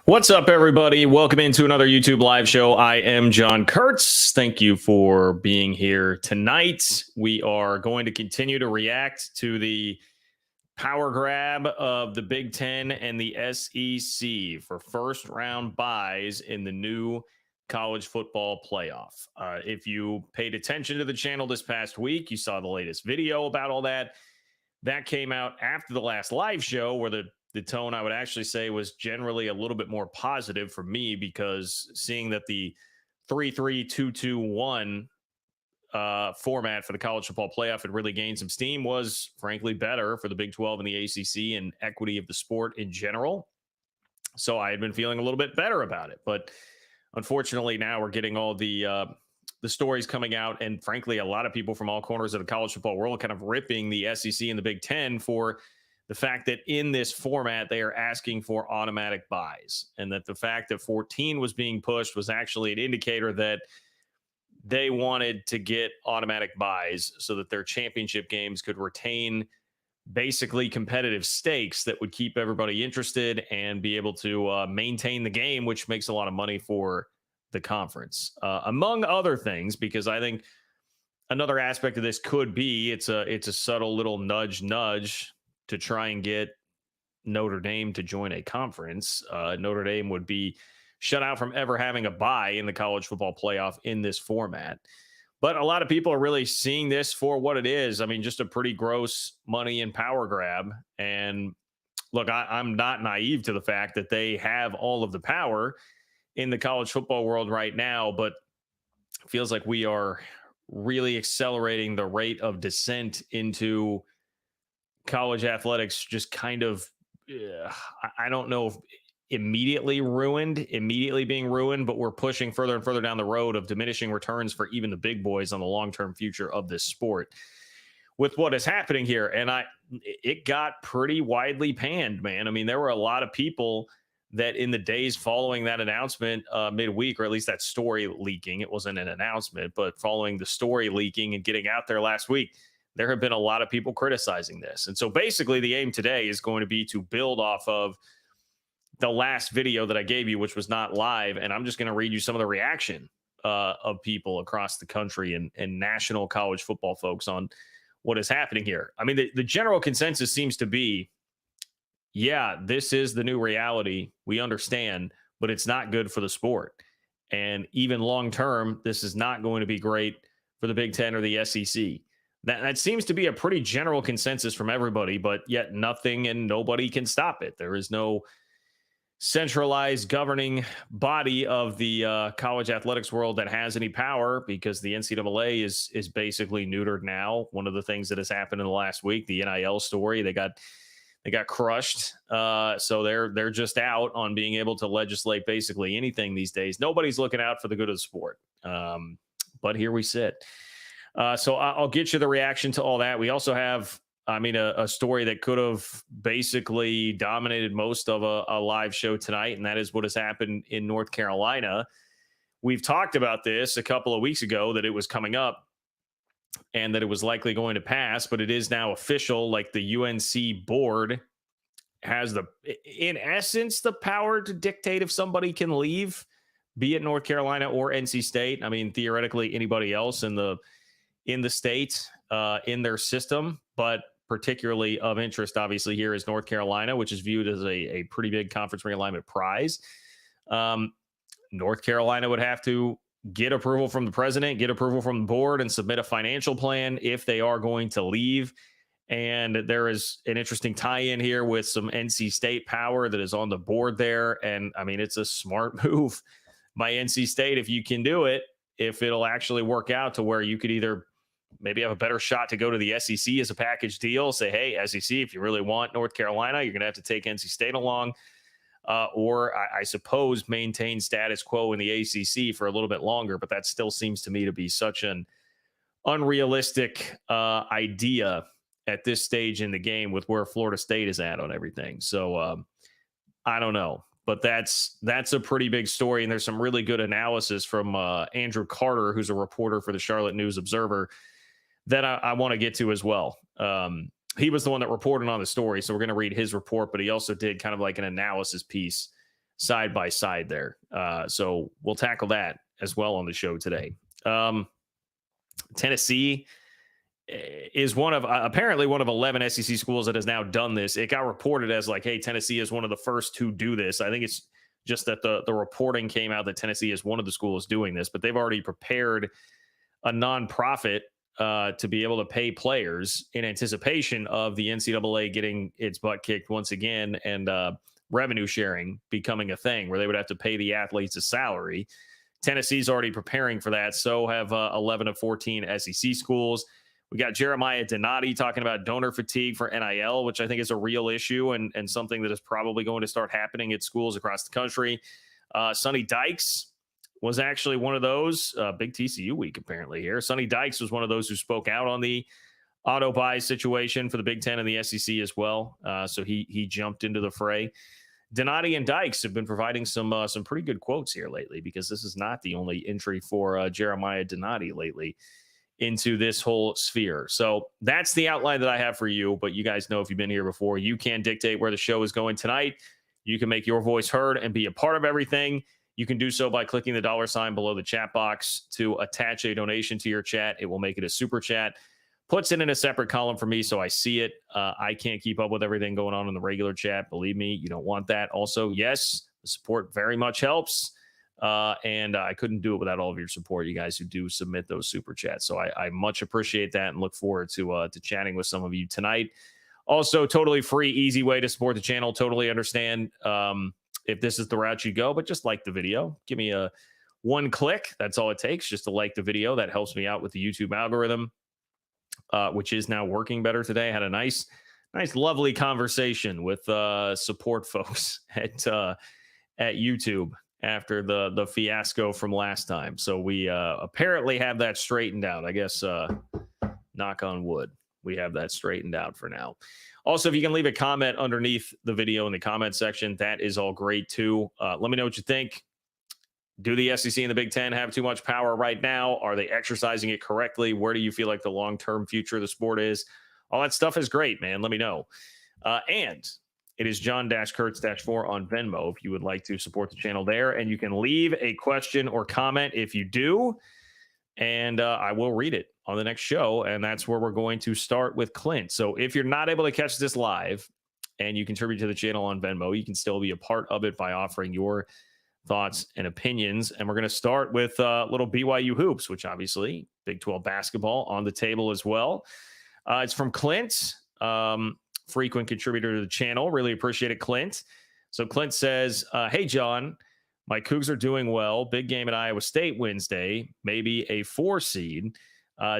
What's up, everybody? Welcome into another YouTube live show. I am John Kurtz. Thank you for being here tonight. We are going to continue to react to the power grab of the Big Ten and the SEC for first round buys in the new college football playoff. If you paid attention to the channel this past week, you saw the latest video about all that. That came out after the last live show where the tone, I would actually say, was generally a little bit more positive for me, because seeing that the 3-3-2-2-1 format for the college football playoff had really gained some steam was frankly better for the Big 12 and the ACC and equity of the sport in general. So I had been feeling a little bit better about it. But unfortunately, now we're getting all the stories coming out, and frankly, a lot of people from all corners of the college football world kind of ripping the SEC and the Big Ten for the fact that in this format, they are asking for automatic buys, and that the fact that 14 was being pushed was actually an indicator that they wanted to get automatic buys so that their championship games could retain basically competitive stakes that would keep everybody interested and be able to maintain the game, which makes a lot of money for the conference, among other things, because I think another aspect of this could be it's a subtle little nudge to try and get Notre Dame to join a conference. Notre Dame would be shut out from ever having a bye in the college football playoff in this format. But a lot of people are really seeing this for what it is. I mean, just a pretty gross money and power grab. And look, I'm not naive to the fact that they have all of the power in the college football world right now, but it feels like we are really accelerating the rate of descent into college athletics, just kind of, I don't know if immediately being ruined, but we're pushing further and further down the road of diminishing returns for even the big boys on the long-term future of this sport with what is happening here. And it got pretty widely panned, man. I mean, there were a lot of people that in the days following that announcement midweek, or at least that story leaking, it wasn't an announcement, but following the story leaking and getting out there last week, there have been a lot of people criticizing this. And so basically the aim today is going to be to build off of the last video that I gave you, which was not live. And I'm just going to read you some of the reaction of people across the country and national college football folks on what is happening here. I mean, the general consensus seems to be, yeah, this is the new reality. We understand, but it's not good for the sport. And even long term, this is not going to be great for the Big Ten or the SEC. That seems to be a pretty general consensus from everybody, but yet nothing and nobody can stop it. There is no centralized governing body of the college athletics world that has any power, because the NCAA is basically neutered now. One of the things that has happened in the last week, the NIL story, they got crushed. So they're just out on being able to legislate basically anything these days. Nobody's looking out for the good of the sport. But here we sit. So I'll get you the reaction to all that. We also have, a story that could have basically dominated most of a live show tonight, and that is what has happened in North Carolina. We've talked about this a couple of weeks ago, that it was coming up and that it was likely going to pass, but it is now official. Like, the UNC board has in essence, the power to dictate if somebody can leave, be it North Carolina or NC State. I mean, theoretically, anybody else in the state, in their system, but particularly of interest, obviously, here is North Carolina, which is viewed as a pretty big conference realignment prize. North Carolina would have to get approval from the president, get approval from the board, and submit a financial plan if they are going to leave. And there is an interesting tie-in here with some NC State power that is on the board there. And I mean, it's a smart move by NC State if you can do it, if it'll actually work out to where you could either maybe have a better shot to go to the SEC as a package deal, say, hey, SEC, if you really want North Carolina, you're going to have to take NC State along. Or I suppose maintain status quo in the ACC for a little bit longer, but that still seems to me to be such an unrealistic idea at this stage in the game with where Florida State is at on everything. So I don't know, but that's a pretty big story. And there's some really good analysis from Andrew Carter, who's a reporter for the Charlotte News Observer, that I want to get to as well. He was the one that reported on the story, so we're going to read his report, but he also did kind of like an analysis piece side by side there. So we'll tackle that as well on the show today. Tennessee is apparently one of 11 SEC schools that has now done this. It got reported as like, hey, Tennessee is one of the first to do this. I think it's just that the reporting came out that Tennessee is one of the schools doing this, but they've already prepared a nonprofit to be able to pay players in anticipation of the NCAA getting its butt kicked once again and revenue sharing becoming a thing where they would have to pay the athletes a salary. Tennessee's already preparing for that. So have 11 of 14 SEC schools. We got Jeremiah Donati talking about donor fatigue for NIL, which I think is a real issue and something that is probably going to start happening at schools across the country. Sonny Dykes was actually one of those. Big TCU week apparently here. Sonny Dykes was one of those who spoke out on the auto buy situation for the Big Ten and the SEC as well. So he jumped into the fray. Donati and Dykes have been providing some pretty good quotes here lately, because this is not the only entry for Jeremiah Donati lately into this whole sphere. So that's the outline that I have for you. But you guys know, if you've been here before, you can dictate where the show is going tonight. You can make your voice heard and be a part of everything. You can do so by clicking the $ below the chat box to attach a donation to your chat. It will make it a super chat. Puts it in a separate column for me so I see it. I can't keep up with everything going on in the regular chat. Believe me, you don't want that. Also, yes, the support very much helps. And I couldn't do it without all of your support, you guys who do submit those super chats. So I much appreciate that and look forward to chatting with some of you tonight. Also, totally free, easy way to support the channel. Totally understand if this is the route you go, but just like the video. Give me a one click. That's all it takes, just to like the video. That helps me out with the YouTube algorithm, which is now working better today. I had a nice, lovely conversation with support folks at YouTube after the fiasco from last time. So we apparently have that straightened out. I guess, knock on wood, we have that straightened out for now. Also, if you can leave a comment underneath the video in the comment section, that is all great too. Let me know what you think. Do the SEC and the Big Ten have too much power right now? Are they exercising it correctly? Where do you feel like the long-term future of the sport is? All that stuff is great, man. Let me know. And it is John-Kurtz-4 on Venmo if you would like to support the channel there. And you can leave a question or comment if you do. And I will read it on the next show. And that's where we're going to start with Clint. So if you're not able to catch this live and you contribute to the channel on Venmo, you can still be a part of it by offering your thoughts and opinions. And we're going to start with little BYU hoops, which obviously Big 12 basketball on the table as well. It's from Clint, frequent contributor to the channel. Really appreciate it, Clint. So Clint says, hey, John, my Cougs are doing well. Big game at Iowa State Wednesday, maybe a 4 seed.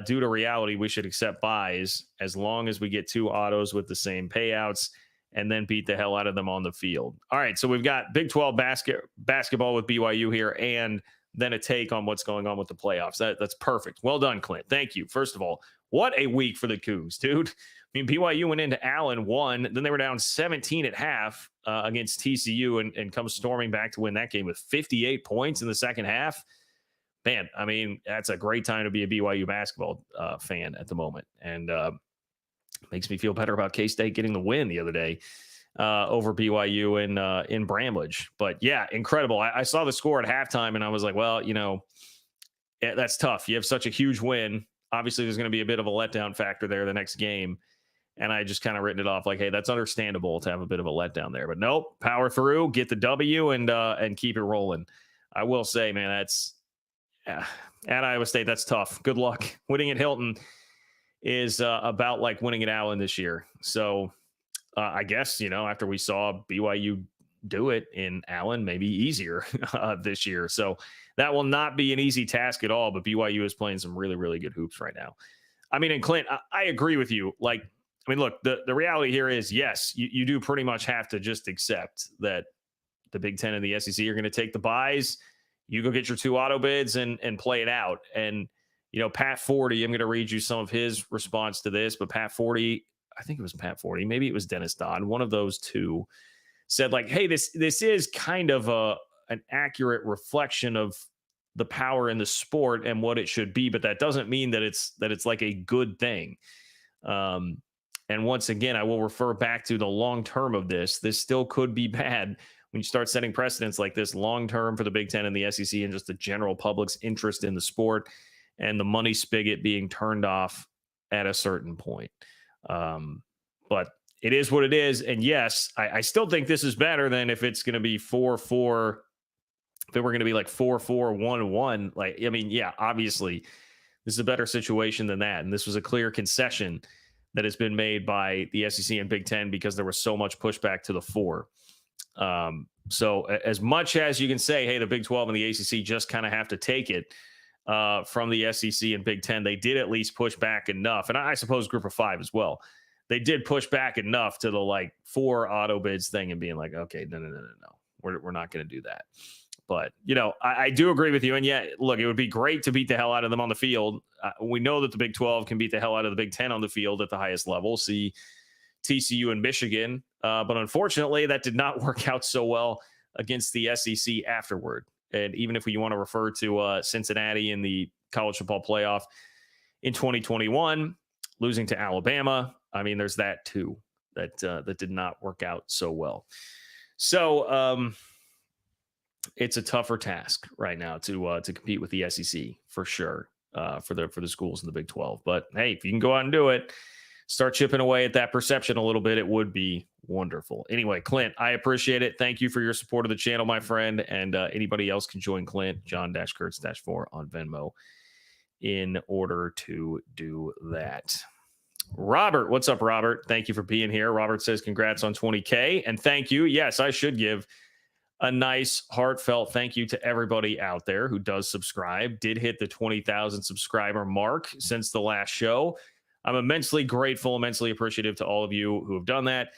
Due to reality, we should accept buys as long as we get 2 autos with the same payouts and then beat the hell out of them on the field. All right, so we've got Big 12 basketball with BYU here, and then a take on what's going on with the playoffs. That's perfect. Well done, Clint. Thank you. First of all, what a week for the Cougs, dude. I mean, BYU went into Allen, won, then they were down 17 at half against TCU and come storming back to win that game with 58 points in the second half. Man, I mean, that's a great time to be a BYU basketball fan at the moment. And makes me feel better about K-State getting the win the other day over BYU in Bramlage. But yeah, incredible. I saw the score at halftime and I was like, well, you know, that's tough. You have such a huge win. Obviously, there's going to be a bit of a letdown factor there the next game. And I just kind of written it off like, hey, that's understandable to have a bit of a letdown there. But nope, power through, get the W, and keep it rolling. I will say, man, that's at Iowa State, that's tough. Good luck. Winning at Hilton is about like winning at Allen this year. So I guess, you know, after we saw BYU do it in Allen, maybe easier this year. So that will not be an easy task at all. But BYU is playing some really, really good hoops right now. I mean, and Clint, I agree with you. Like, I mean, look, the reality here is, yes, you do pretty much have to just accept that the Big Ten and the SEC are going to take the buys. You go get your 2 auto bids and play it out. And, you know, Pat 40, I'm going to read you some of his response to this, but Pat 40, I think it was Pat 40, maybe it was Dennis Dodd, one of those two, said like, hey, this is kind of an accurate reflection of the power in the sport and what it should be, but that doesn't mean that it's like a good thing. And once again, I will refer back to the long term of this. This still could be bad when you start setting precedents like this long term for the Big Ten and the SEC and just the general public's interest in the sport and the money spigot being turned off at a certain point. But it is what it is. And yes, I still think this is better than if it's going to be 4-4. If it were going to be like 4-4, 1-1, like, I mean, yeah, obviously this is a better situation than that. And this was a clear concession that has been made by the SEC and Big Ten because there was so much pushback to the 4. So as much as you can say, hey, the Big 12 and the ACC just kind of have to take it from the SEC and Big Ten, they did at least push back enough. And I suppose Group of 5 as well. They did push back enough to the like 4 auto bids thing and being like, okay, no. We're not going to do that. But, you know, I do agree with you. And yeah, look, it would be great to beat the hell out of them on the field. We know that the Big 12 can beat the hell out of the Big 10 on the field at the highest level. See TCU and Michigan. But unfortunately, that did not work out so well against the SEC afterward. And even if you want to refer to Cincinnati in the college football playoff in 2021, losing to Alabama, I mean, there's that too, that did not work out so well. So it's a tougher task right now to compete with the SEC for sure, for the schools in the Big 12. But hey, if you can go out and do it, start chipping away at that perception a little bit, it would be wonderful. Anyway, Clint, I appreciate it. Thank you for your support of the channel, my friend. And anybody else can join Clint, John-Kurtz-4 on Venmo in order to do that. Robert, what's up, Robert? Thank you for being here. Robert says, congrats on 20K. And thank you. Yes, I should give a nice, heartfelt thank you to everybody out there who does subscribe. Did hit the 20,000 subscriber mark since the last show. I'm immensely grateful, immensely appreciative to all of you who have done that.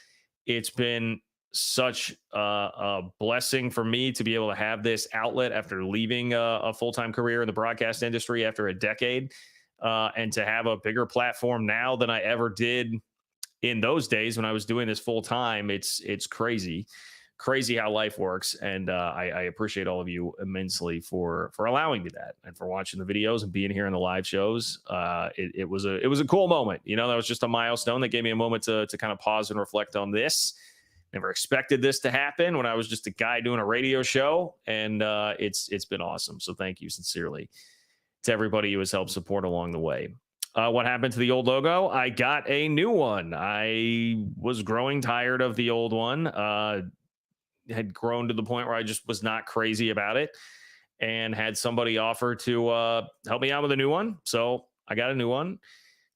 It's been such a blessing for me to be able to have this outlet after leaving a full-time career in the broadcast industry after a decade, and to have a bigger platform now than I ever did in those days when I was doing this full-time. It's crazy how life works. And I appreciate all of you immensely for allowing me that and for watching the videos and being here in the live shows. It was a cool moment. You know, that was just a milestone that gave me a moment to kind of pause and reflect on this. Never expected this to happen when I was just a guy doing a radio show. And it's been awesome. So thank you sincerely to everybody who has helped support along the way. What happened to the old logo? I got a new one. I was growing tired of the old one. Had grown to the point where I just was not crazy about it, and had somebody offer to help me out with a new one. So I got a new one.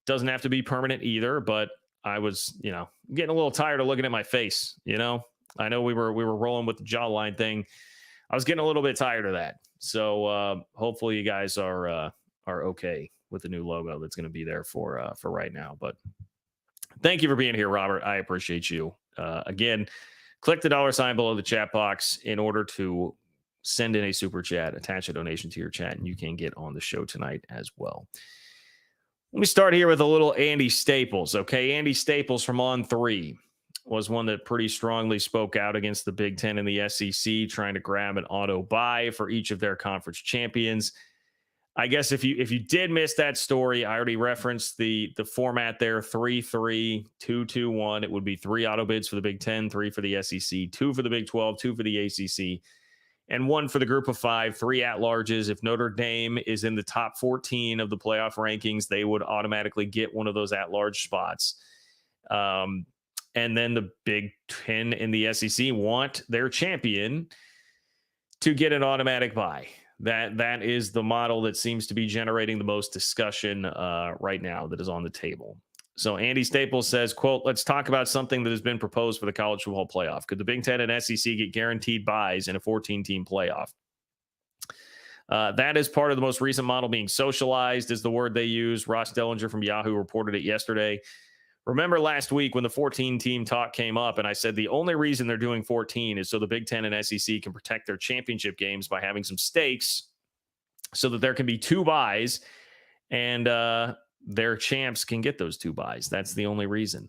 Doesn't have to be permanent either, but I was, getting a little tired of looking at my face. I know we were rolling with the jawline thing. I was getting a little bit tired of that. So hopefully you guys are okay with the new logo that's going to be there for right now. But thank you for being here, Robert. I appreciate you. Again, click the $ below the chat box in order to send in a super chat, attach a donation to your chat, and you can get on the show tonight as well. Let me start here with a little Andy Staples. Okay, Andy Staples from On3 was one that pretty strongly spoke out against the Big Ten and the SEC, trying to grab an auto buy for each of their conference champions. I guess if you did miss that story, I already referenced the format there, 3-3, 2-2-1. It would be 3 auto bids for the Big Ten, 3 for the SEC, 2 for the Big 12, 2 for the ACC, and 1 for the Group of 5, 3 at-larges. If Notre Dame is in the top 14 of the playoff rankings, they would automatically get one of those at-large spots. And then the Big 10 in the SEC want their champion to get an automatic bye. That is the model that seems to be generating the most discussion right now that is on the table. So Andy Staples says, quote, let's talk about something that has been proposed for the college football playoff. Could the Big Ten and SEC get guaranteed buys in a 14-team playoff? That is part of the most recent model being socialized, is the word they use. Ross Dellinger from Yahoo reported it yesterday. Remember last week when the 14-team talk came up, and I said the only reason they're doing 14 is so the Big Ten and SEC can protect their championship games by having some stakes so that there can be 2 buys and their champs can get those 2 buys. That's the only reason.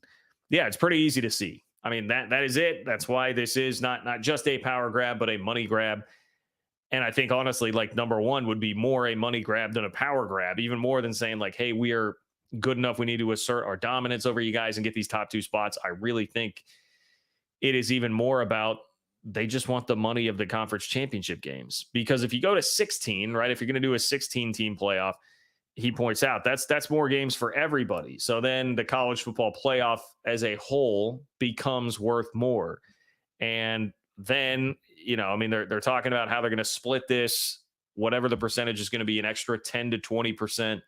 Yeah, it's pretty easy to see. I mean, that is it. That's why this is not just a power grab, but a money grab. And I think, honestly, like, number one would be more a money grab than a power grab, even more than saying, like, hey, we are good enough, we need to assert our dominance over you guys and get these top 2 spots. I really think it is even more about they just want the money of the conference championship games. Because if you go to 16, right, if you're going to do a 16 team playoff, he points out that's more games for everybody. So then the college football playoff as a whole becomes worth more. And then, I mean, they're talking about how they're going to split this, whatever the percentage is going to be, an extra 10 to 20%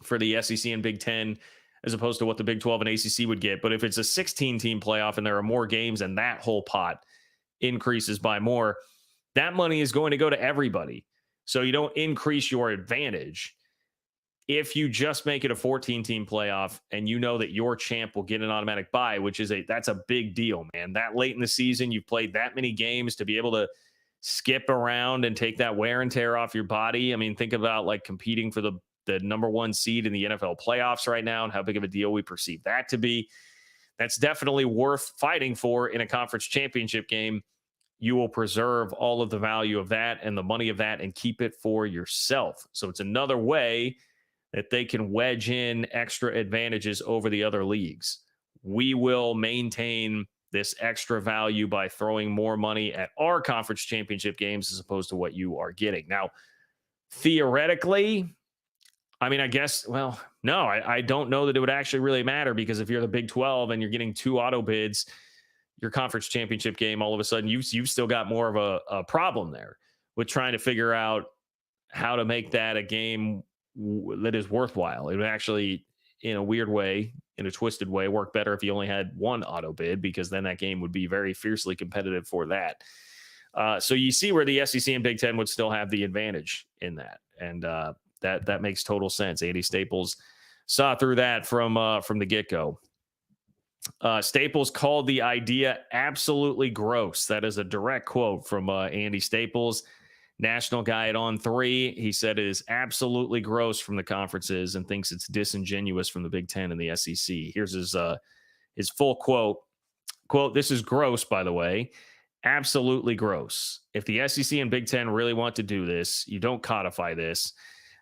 for the SEC and Big Ten, as opposed to what the Big 12 and ACC would get. But if it's a 16 team playoff and there are more games and that whole pot increases by more, that money is going to go to everybody. So you don't increase your advantage. If you just make it a 14 team playoff and you know that your champ will get an automatic bye, that's a big deal, man. That late in the season, you've played that many games to be able to skip around and take that wear and tear off your body. I mean, think about like competing for the number one seed in the NFL playoffs right now and how big of a deal we perceive that to be. That's definitely worth fighting for in a conference championship game. You will preserve all of the value of that and the money of that and keep it for yourself. So it's another way that they can wedge in extra advantages over the other leagues. We will maintain this extra value by throwing more money at our conference championship games as opposed to what you are getting. Now, theoretically, I mean, I guess, well, no, I don't know that it would actually really matter, because if you're the Big 12 and you're getting 2 auto bids, your conference championship game, all of a sudden you've still got more of a problem there with trying to figure out how to make that a game that is worthwhile. It would actually, in a weird way, in a twisted way, work better if you only had 1 auto bid, because then that game would be very fiercely competitive for that. So you see where the SEC and Big Ten would still have the advantage in that. And that makes total sense. Andy Staples saw through that from the get-go. Staples called the idea absolutely gross. That is a direct quote from Andy Staples, national guy at On3. He said it is absolutely gross from the conferences and thinks it's disingenuous from the Big Ten and the SEC. Here's his full quote. Quote, "This is gross, by the way. Absolutely gross. If the SEC and Big Ten really want to do this, you don't codify this.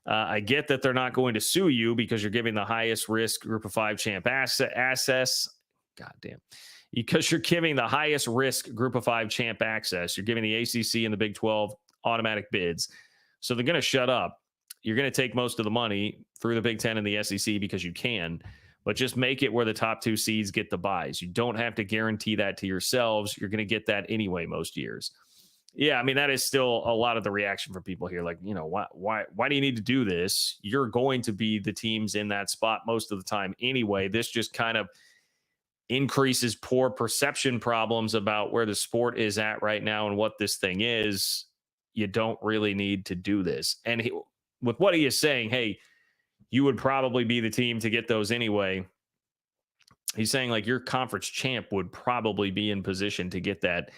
I get that they're not going to sue you because you're giving the highest risk group of 5 champ access. Goddamn. Because you're giving the highest risk group of 5 champ access. You're giving the ACC and the Big 12 automatic bids. So they're going to shut up. You're going to take most of the money through the Big Ten and the SEC because you can, but just make it where the top 2 seeds get the buys. You don't have to guarantee that to yourselves. You're going to get that anyway most years." Yeah, I mean, that is still a lot of the reaction from people here. Like, why do you need to do this? You're going to be the teams in that spot most of the time anyway. This just kind of increases poor perception problems about where the sport is at right now and what this thing is. You don't really need to do this. And with what he is saying, hey, you would probably be the team to get those anyway. He's saying like your conference champ would probably be in position to get that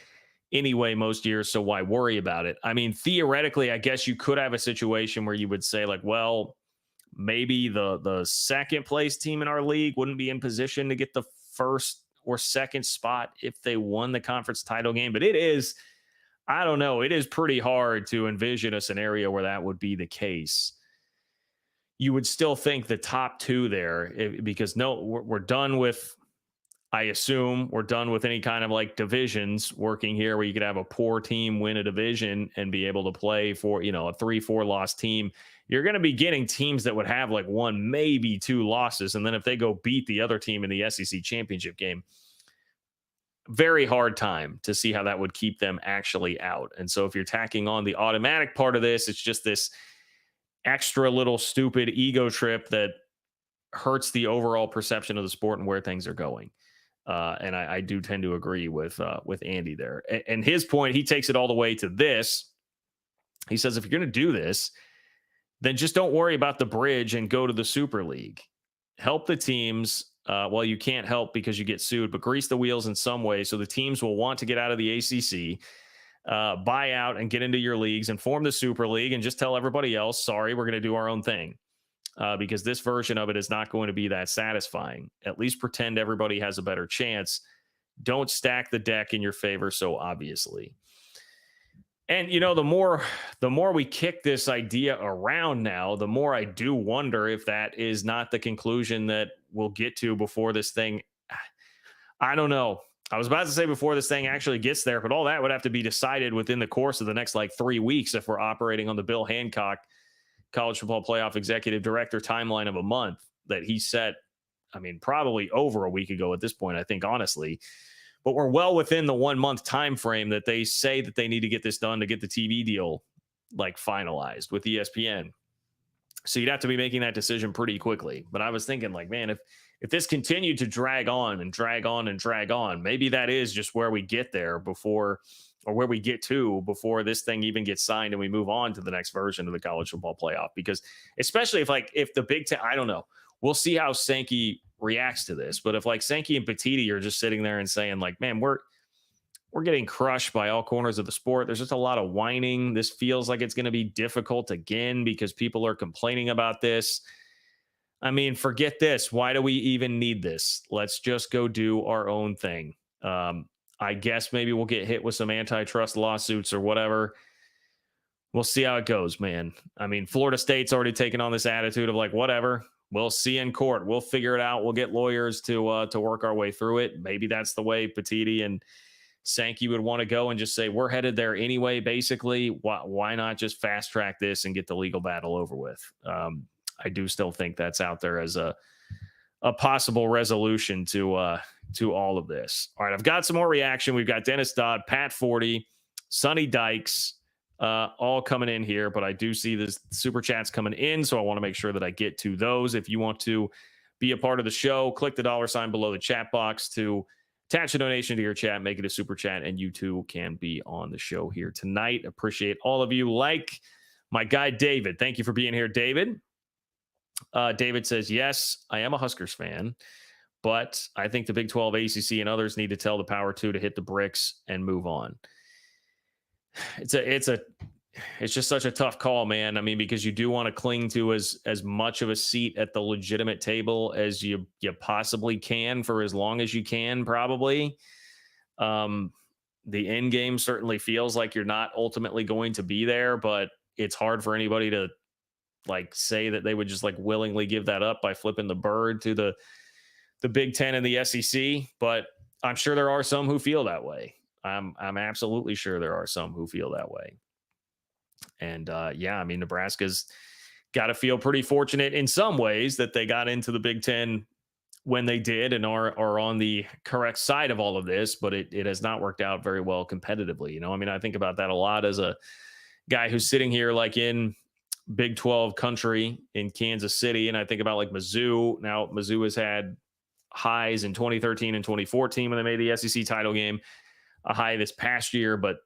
anyway most years, so why worry about it? I mean, theoretically, I guess you could have a situation where you would say like, well, maybe the second place team in our league wouldn't be in position to get the first or second spot if they won the conference title game. But it is, I don't know, it is pretty hard to envision a scenario where that would be the case. You would still think the top 2 there, because we're done with, I assume we're done with any kind of like divisions working here where you could have a poor team win a division and be able to play for, a 3-4 loss team. You're going to be getting teams that would have like 1, maybe 2 losses. And then if they go beat the other team in the SEC championship game, very hard time to see how that would keep them actually out. And so if you're tacking on the automatic part of this, it's just this extra little stupid ego trip that hurts the overall perception of the sport and where things are going. And I do tend to agree with Andy there. And his point, he takes it all the way to this. He says, if you're going to do this, then just don't worry about the bridge and go to the Super League. Help the teams. Well, you can't help because you get sued, but grease the wheels in some way so the teams will want to get out of the ACC, buy out and get into your leagues and form the Super League and just tell everybody else, sorry, we're going to do our own thing. Because this version of it is not going to be that satisfying. At least pretend everybody has a better chance. Don't stack the deck in your favor so obviously. And, the more we kick this idea around now, the more I do wonder if that is not the conclusion that we'll get to before this thing. I don't know. I was about to say before this thing actually gets there, but all that would have to be decided within the course of the next like 3 weeks if we're operating on the Bill Hancock college football playoff executive director timeline of a month that he set. I mean, probably over a week ago at this point, I think, honestly. But we're well within the 1 month time frame that they say that they need to get this done to get the TV deal like finalized with ESPN. So you'd have to be making that decision pretty quickly. But I was thinking, like, man, if this continued to drag on and drag on and drag on, maybe that is just where we get there before, or where we get to before this thing even gets signed and we move on to the next version of the college football playoff. Because especially if the Big Ten, I don't know, we'll see how Sankey reacts to this. But if like Sankey and Petiti are just sitting there and saying like, man, we're getting crushed by all corners of the sport. There's just a lot of whining. This feels like it's going to be difficult again because people are complaining about this. I mean, forget this. Why do we even need this? Let's just go do our own thing. I guess maybe we'll get hit with some antitrust lawsuits or whatever. We'll see how it goes, man. I mean, Florida State's already taken on this attitude of like, whatever. We'll see in court. We'll figure it out. We'll get lawyers to work our way through it. Maybe that's the way Petiti and Sankey would want to go and just say, we're headed there anyway, basically. Why not just fast track this and get the legal battle over with? I do still think that's out there as a possible resolution to all of this. All right, I've got some more reaction. We've got Dennis Dodd, Pat Forty, Sonny Dykes, all coming in here, but I do see this super chats coming in, so I want to make sure that I get to those. If you want to be a part of the show, click the $ below the chat box to attach a donation to your chat, make it a super chat, and you too can be on the show here tonight. Appreciate all of you. Like my guy, David. Thank you for being here, David. David says, yes, I am a Huskers fan, but I think the Big 12, ACC, and others need to tell the Power 2 to hit the bricks and move on. It's just such a tough call, man. I mean, because you do want to cling to as much of a seat at the legitimate table as you possibly can for as long as you can, probably. The end game certainly feels like you're not ultimately going to be there, but it's hard for anybody to like say that they would just like willingly give that up by flipping the bird to the Big Ten and the SEC. But I'm sure there are some who feel that way. I'm absolutely sure there are some who feel that way. And yeah, I mean, Nebraska's got to feel pretty fortunate in some ways that they got into the Big Ten when they did and are on the correct side of all of this, but it has not worked out very well competitively. You know, I mean, I think about that a lot as a guy who's sitting here like in Big 12 country in Kansas City. And I think about like Mizzou. Now, Mizzou has had highs in 2013 and 2014 when they made the SEC title game, a high this past year, but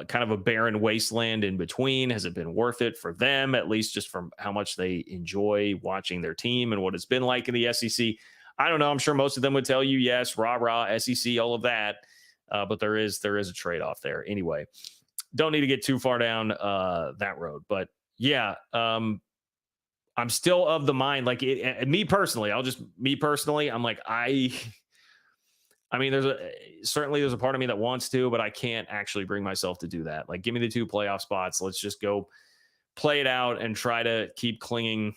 kind of a barren wasteland in between. Has it been worth it for them, at least just from how much they enjoy watching their team and what it's been like in the SEC? I don't know. I'm sure most of them would tell you, yes, rah, SEC, all of that. But there is a trade-off there. Anyway, don't need to get too far down that road. But yeah, I'm still of the mind, like me personally, I'm like, I mean, there's a part of me that wants to, but I can't actually bring myself to do that. Like, give me the 2 playoff spots. Let's just go play it out and try to keep clinging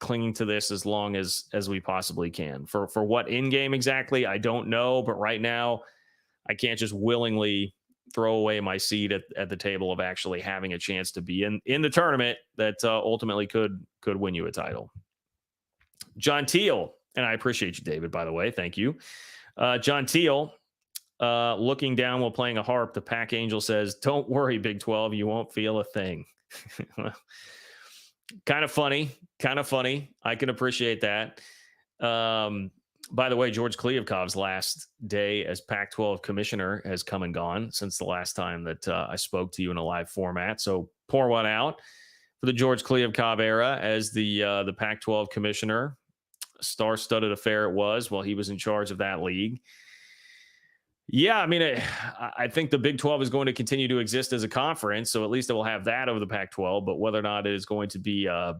to this as long as we possibly can. For what in game exactly, I don't know. But right now, I can't just willingly throw away my seat at the table of actually having a chance to be in the tournament that ultimately could win you a title. John Teal, and I appreciate you, David, by the way. Thank you. John Teal, looking down while playing a harp, the Pack Angel says, don't worry, Big 12, you won't feel a thing. Kind of funny. I can appreciate that. By the way, George Kliavkov's last day as Pac-12 commissioner has come and gone since the last time that I spoke to you in a live format. So pour one out for the George Kliavkov era as the Pac-12 commissioner. Star-studded affair it was while he was in charge of that league. Yeah, I mean, I think the Big 12 is going to continue to exist as a conference, so at least it will have that over the Pac-12, but whether or not it is going to be a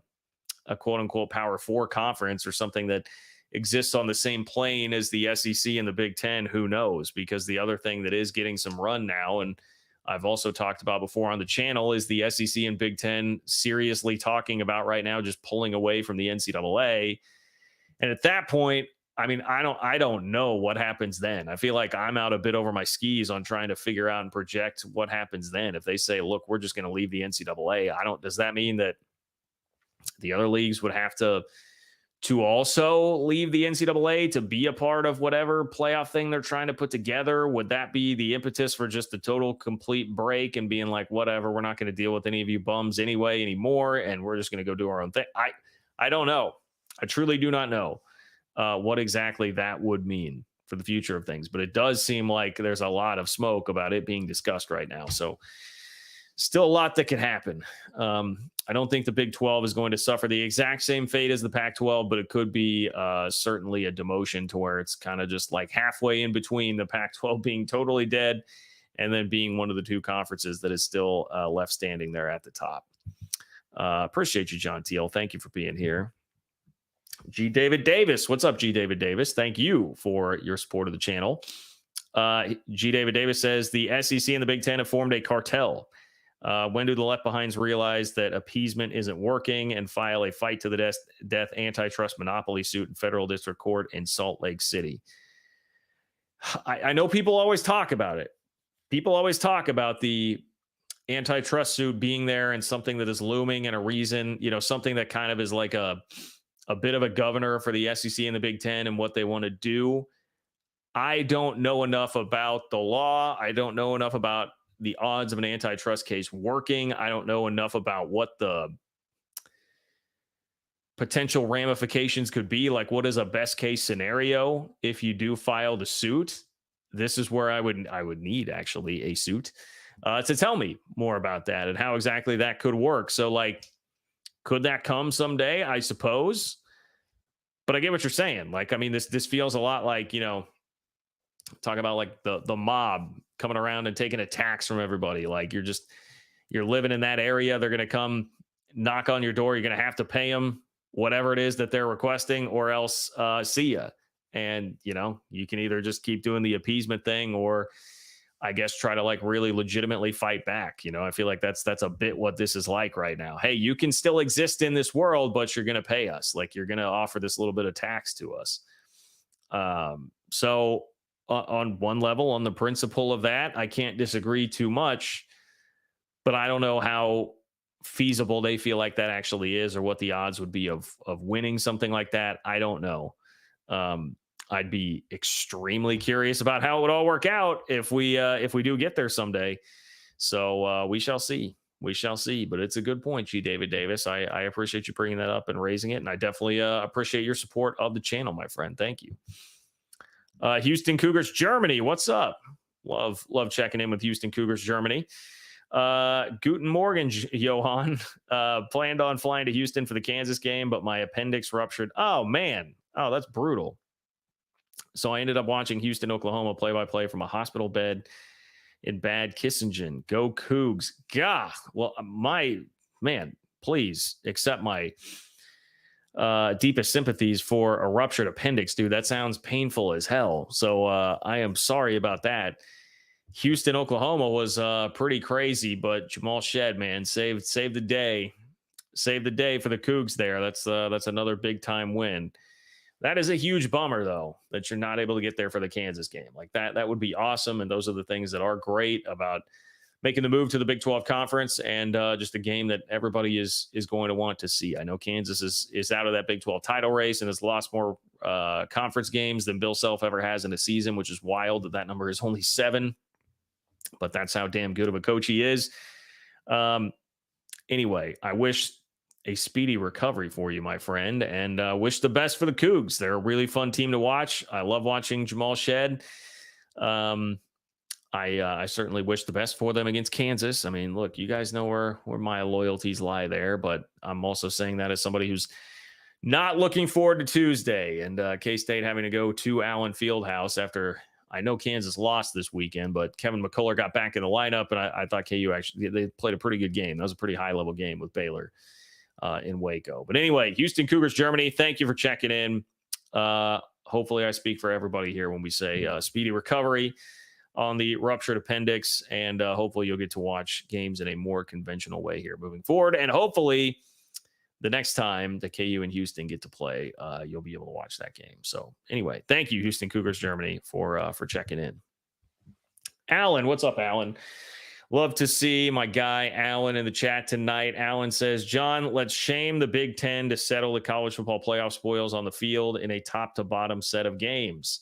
quote-unquote Power 4 conference or something that exists on the same plane as the SEC and the Big 10, who knows? Because the other thing that is getting some run now, and I've also talked about before on the channel, is the SEC and Big 10 seriously talking about right now just pulling away from the NCAA. And at that point, I mean, I don't know what happens then. I feel like I'm out a bit over my skis on trying to figure out and project what happens then. If they say, look, we're just going to leave the NCAA, does that mean that the other leagues would have to also leave the NCAA to be a part of whatever playoff thing they're trying to put together? Would that be the impetus for just a total complete break and being like, whatever, we're not going to deal with any of you bums anyway anymore, and we're just going to go do our own thing? I don't know. I truly do not know what exactly that would mean for the future of things, but it does seem like there's a lot of smoke about it being discussed right now. So still a lot that could happen. I don't think the Big 12 is going to suffer the exact same fate as the Pac-12, but it could be certainly a demotion to where it's kind of just like halfway in between the Pac-12 being totally dead and then being one of the two conferences that is still left standing there at the top. Appreciate you, John Teal. Thank you for being here. G. David Davis. What's up, G. David Davis? Thank you for your support of the channel. G. David Davis says the SEC and the Big Ten have formed a cartel. When do the Left Behinds realize that appeasement isn't working and file a fight to the death antitrust monopoly suit in federal district court in Salt Lake City? I know people always talk about it. People always talk about the antitrust suit being there and something that is looming and a reason, something that kind of is like a bit of a governor for the SEC and the Big Ten and what they want to do. I don't know enough about the law. I don't know enough about the odds of an antitrust case working. I don't know enough about what the potential ramifications could be. Like, what is a best case scenario if you do file the suit? This is where I would need actually a suit to tell me more about that and how exactly that could work. So, like, could that come someday? I suppose. But I get what you're saying. Like, I mean, this feels a lot like, talk about like the mob coming around and taking a tax from everybody. Like, you're living in that area. They're going to come knock on your door. You're going to have to pay them whatever it is that they're requesting, or else see ya. And, you can either just keep doing the appeasement thing, or I guess try to like really legitimately fight back. I feel like that's a bit what this is like right now. Hey, you can still exist in this world, but you're going to pay us. Like, you're going to offer this little bit of tax to us. So on one level, on the principle of that, I can't disagree too much, but I don't know how feasible they feel like that actually is, or what the odds would be of winning something like that. I don't know. I'd be extremely curious about how it would all work out if we do get there someday. So we shall see. We shall see. But it's a good point, G. David Davis. I appreciate you bringing that up and raising it, and I definitely appreciate your support of the channel, my friend. Thank you. Houston Cougars, Germany. What's up? Love checking in with Houston Cougars, Germany. Guten Morgen, Johan. Planned on flying to Houston for the Kansas game, but my appendix ruptured. Oh, man. Oh, that's brutal. So I ended up watching Houston, Oklahoma play-by-play from a hospital bed in Bad Kissingen. Go Cougs. Gah. Well, my man, please accept my deepest sympathies for a ruptured appendix, dude. That sounds painful as hell. So I am sorry about that. Houston, Oklahoma was pretty crazy, but Jamal Shed, man, saved the day. Saved the day for the Cougs there. That's another big time win. That is a huge bummer, though, that you're not able to get there for the Kansas game. Like, that would be awesome. And those are the things that are great about making the move to the Big 12 conference, and just a game that everybody is going to want to see. I know Kansas is out of that Big 12 title race and has lost more conference games than Bill Self ever has in a season, which is wild that number is only 7. But that's how damn good of a coach he is. Anyway, I wish a speedy recovery for you, my friend, and wish the best for the Cougs. They're a really fun team to watch. I love watching Jamal Shed. I certainly wish the best for them against Kansas. I mean, look, you guys know where my loyalties lie there, but I'm also saying that as somebody who's not looking forward to Tuesday and K-State having to go to Allen Fieldhouse after, I know Kansas lost this weekend, but Kevin McCullough got back in the lineup, and I thought KU actually, they played a pretty good game. That was a pretty high-level game with Baylor in Waco. But anyway, Houston Cougars, Germany, thank you for checking in. Hopefully I speak for everybody here when we say speedy recovery on the ruptured appendix, and hopefully you'll get to watch games in a more conventional way here moving forward. And hopefully the next time the KU and Houston get to play, you'll be able to watch that game. So anyway, thank you, Houston Cougars Germany, for checking in. Alan, what's up, Alan? Love to see my guy Alan in the chat tonight. Alan says, John, let's shame the Big Ten to settle the college football playoff spoils on the field in a top to bottom set of games.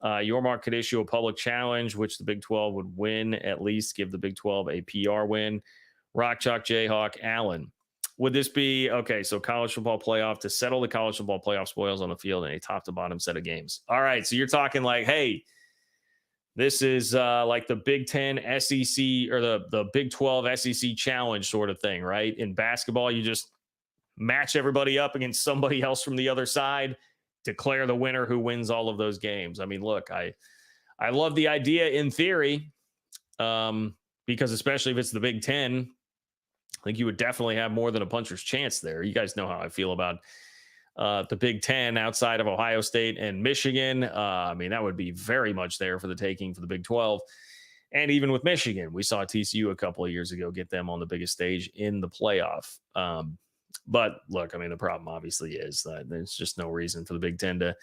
Yormark could issue a public challenge, which the Big 12 would win, at least give the Big 12 a PR win. Rock Chalk Jayhawk, Allen. Would this be, okay, so college football playoff to settle the college football playoff spoils on the field in a top to bottom set of games? All right, so you're talking like, hey, this is like the Big 10 SEC or the Big 12 SEC challenge sort of thing, right? In basketball, you just match everybody up against somebody else from the other side, declare the winner who wins all of those games. I mean, look, I love the idea in theory, because especially if it's the Big 10, I think you would definitely have more than a puncher's chance there. You guys know how I feel about the Big 10 outside of Ohio State and Michigan. I mean, that would be very much there for the taking for the Big 12. And even with Michigan, we saw TCU a couple of years ago get them on the biggest stage in the playoff. But look, I mean, the problem obviously is that there's just no reason for the Big 10 to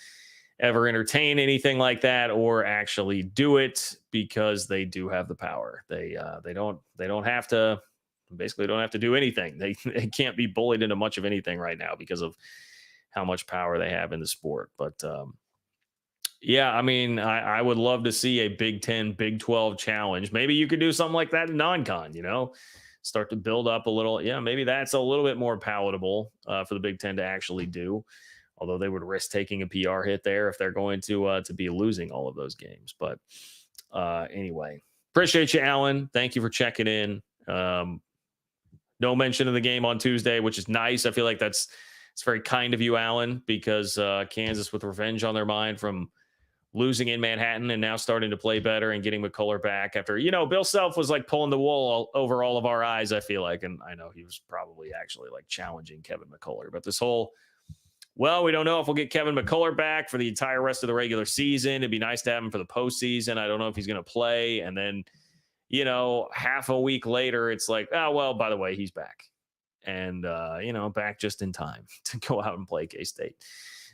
ever entertain anything like that or actually do it, because they do have the power. They don't have to, basically don't have to do anything. They can't be bullied into much of anything right now because of how much power they have in the sport. But yeah, I mean, I would love to see a Big 10, Big 12 challenge. Maybe you could do something like that in non-con, start to build up a little. Yeah, maybe that's a little bit more palatable for the Big 10 to actually do. Although they would risk taking a PR hit there if they're going to be losing all of those games. But anyway, appreciate you, Alan. Thank you for checking in. No mention of the game on Tuesday, which is nice. I feel like it's very kind of you, Alan, because Kansas with revenge on their mind from losing in Manhattan and now starting to play better and getting McCullough back after, Bill Self was like pulling the wool over all of our eyes, I feel like. And I know he was probably actually like challenging Kevin McCullough. But this whole, well, we don't know if we'll get Kevin McCullough back for the entire rest of the regular season. It'd be nice to have him for the postseason. I don't know if he's going to play. And then, half a week later, it's like, oh, well, by the way, he's back. And, back just in time to go out and play K-State.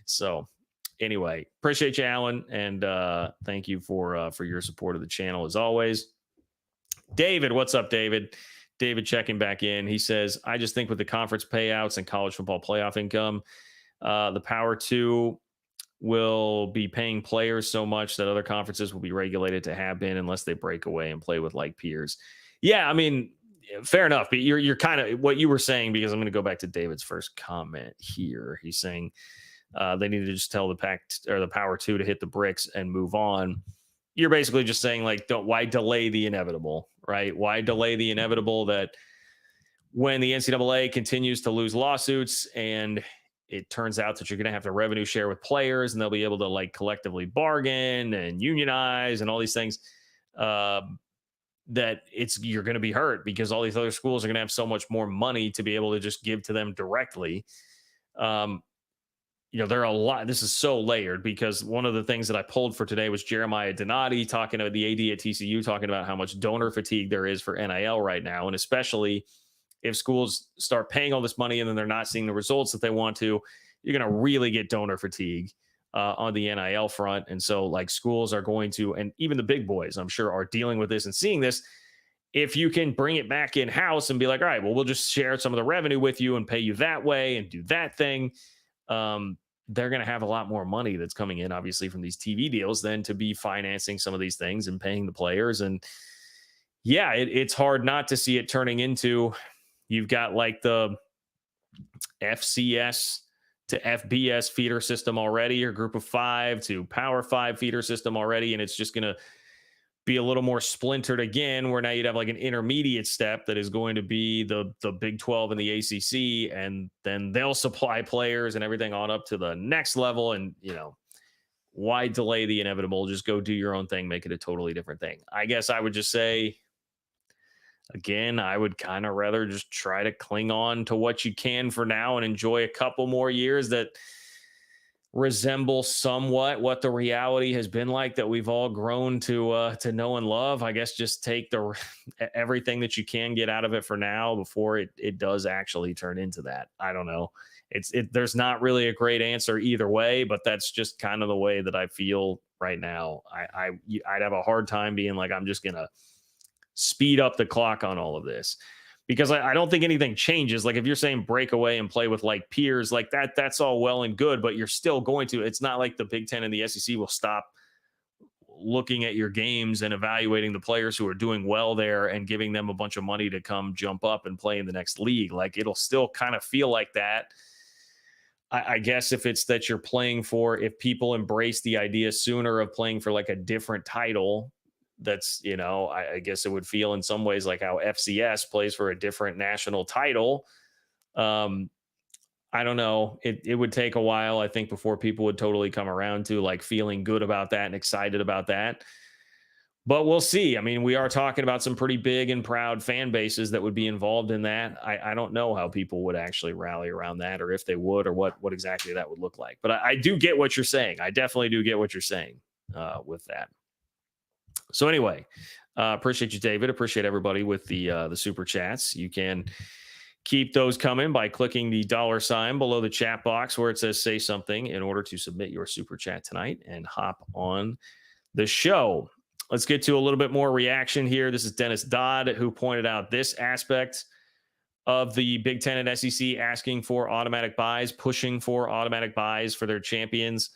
So anyway, appreciate you, Alan. And thank you for your support of the channel as always. David, what's up, David? David checking back in. He says, I just think with the conference payouts and college football playoff income, the Power 2 will be paying players so much that other conferences will be regulated to have been unless they break away and play with like peers. Yeah, I mean, fair enough. But you're kind of what you were saying, because I'm going to go back to David's first comment here. He's saying they need to just tell the Power 2 to hit the bricks and move on. You're basically just saying, like, why delay the inevitable, right? Why delay the inevitable that when the NCAA continues to lose lawsuits and it turns out that you're going to have to revenue share with players and they'll be able to like collectively bargain and unionize and all these things, that you're going to be hurt because all these other schools are going to have so much more money to be able to just give to them directly. There are a lot. This is so layered because one of the things that I pulled for today was Jeremiah Donati talking about the AD at TCU, talking about how much donor fatigue there is for NIL right now. And especially if schools start paying all this money and then they're not seeing the results that they want to, you're going to really get donor fatigue on the NIL front. And so like schools are going to, and even the big boys, I'm sure, are dealing with this and seeing this. If you can bring it back in house and be like, all right, well, we'll just share some of the revenue with you and pay you that way and do that thing. They're going to have a lot more money that's coming in, obviously, from these TV deals than to be financing some of these things and paying the players. And yeah, it's hard not to see it turning into, you've got like the FCS to FBS feeder system already, or group of 5 to Power 5 feeder system already. And it's just going to be a little more splintered again, where now you'd have like an intermediate step that is going to be the Big 12 and the ACC. And then they'll supply players and everything on up to the next level. And, why delay the inevitable? Just go do your own thing, make it a totally different thing. I guess I would just say, again, I would kind of rather just try to cling on to what you can for now and enjoy a couple more years that resemble somewhat what the reality has been like that we've all grown to know and love. I guess just take the everything that you can get out of it for now before it does actually turn into that. I don't know. There's not really a great answer either way, but that's just kind of the way that I feel right now. I'd have a hard time being like I'm just gonna speed up the clock on all of this because I don't think anything changes. Like if you're saying break away and play with like peers, like that's all well and good, but you're still going to. It's not like the Big Ten and the SEC will stop looking at your games and evaluating the players who are doing well there and giving them a bunch of money to come jump up and play in the next league. Like it'll still kind of feel like that. I guess if it's that you're playing for, if people embrace the idea sooner of playing for like a different title, that's, I guess it would feel in some ways like how FCS plays for a different national title. Um, I don't know. It would take a while, I think, before people would totally come around to like feeling good about that and excited about that. But we'll see. I mean, we are talking about some pretty big and proud fan bases that would be involved in that. I don't know how people would actually rally around that, or if they would, or what exactly that would look like. But I do get what you're saying. I definitely do get what you're saying with that. So anyway, appreciate you, David. Appreciate everybody with the super chats. You can keep those coming by clicking the $ below the chat box where it says "Say Something" in order to submit your super chat tonight and hop on the show. Let's get to a little bit more reaction here. This is Dennis Dodd who pointed out this aspect of the Big Ten and SEC asking for automatic buys, pushing for automatic buys for their champions.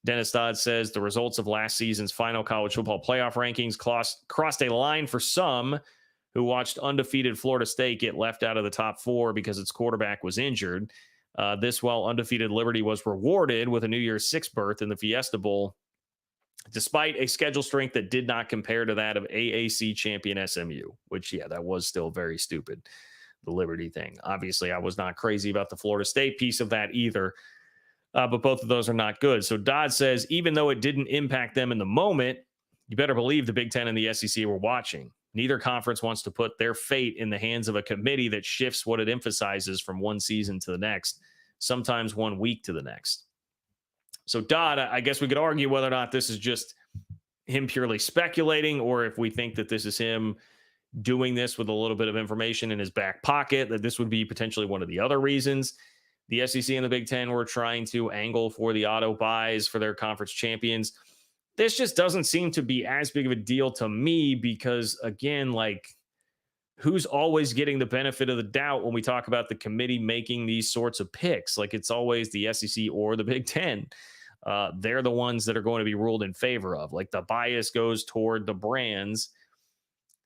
Dennis Dodd says the results of last season's final college football playoff rankings crossed a line for some who watched undefeated Florida State get left out of the top 4 because its quarterback was injured. This while undefeated Liberty was rewarded with a New Year's Six berth in the Fiesta Bowl, despite a schedule strength that did not compare to that of AAC champion SMU, which, yeah, that was still very stupid, the Liberty thing. Obviously, I was not crazy about the Florida State piece of that either, but both of those are not good. So Dodd says, even though it didn't impact them in the moment, you better believe the Big Ten and the SEC were watching. Neither conference wants to put their fate in the hands of a committee that shifts what it emphasizes from one season to the next, sometimes 1 week to the next. So Dodd, I guess we could argue whether or not this is just him purely speculating, or if we think that this is him doing this with a little bit of information in his back pocket, that this would be potentially one of the other reasons the SEC and the Big Ten were trying to angle for the auto buys for their conference champions. This just doesn't seem to be as big of a deal to me because, again, like, who's always getting the benefit of the doubt when we talk about the committee making these sorts of picks? Like, it's always the SEC or the Big Ten. They're the ones that are going to be ruled in favor of. Like, the bias goes toward the brands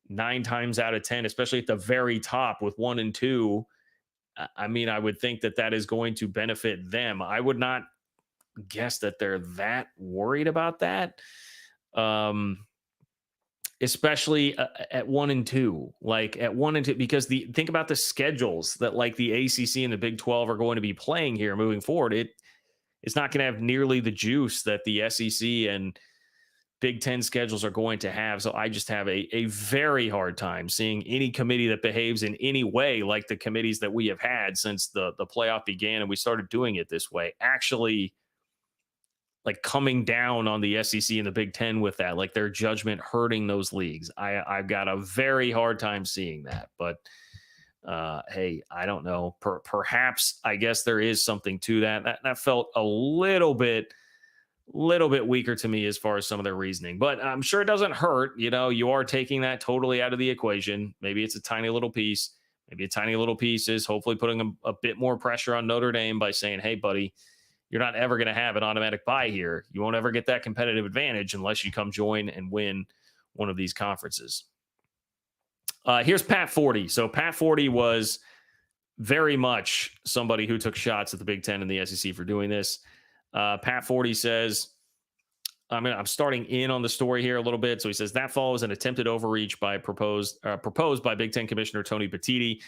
9 times out of 10, especially at the very top with 1 and 2. I mean, I would think that is going to benefit them. I would not guess that they're that worried about that. Especially at 1 and 2, like at 1 and 2, because think about the schedules that like the ACC and the Big 12 are going to be playing here moving forward. It's not going to have nearly the juice that the SEC and Big 10 schedules are going to have. So I just have a very hard time seeing any committee that behaves in any way like the committees that we have had since the playoff began and we started doing it this way, actually like coming down on the SEC and the Big Ten with that, like their judgment hurting those leagues. I've got a very hard time seeing that, but hey, I don't know. Perhaps I guess there is something to that. That felt a little bit weaker to me as far as some of their reasoning, but I'm sure it doesn't hurt. You are taking that totally out of the equation. Maybe it's a tiny little piece. Maybe a tiny little piece is hopefully putting a bit more pressure on Notre Dame by saying, hey, buddy, you're not ever going to have an automatic buy here. You won't ever get that competitive advantage unless you come join and win one of these conferences. Here's Pat 40. So Pat 40 was very much somebody who took shots at the Big Ten and the SEC for doing this. Pat 40 says, I'm starting in on the story here a little bit. So he says that follows an attempted overreach proposed by Big Ten Commissioner Tony Petitti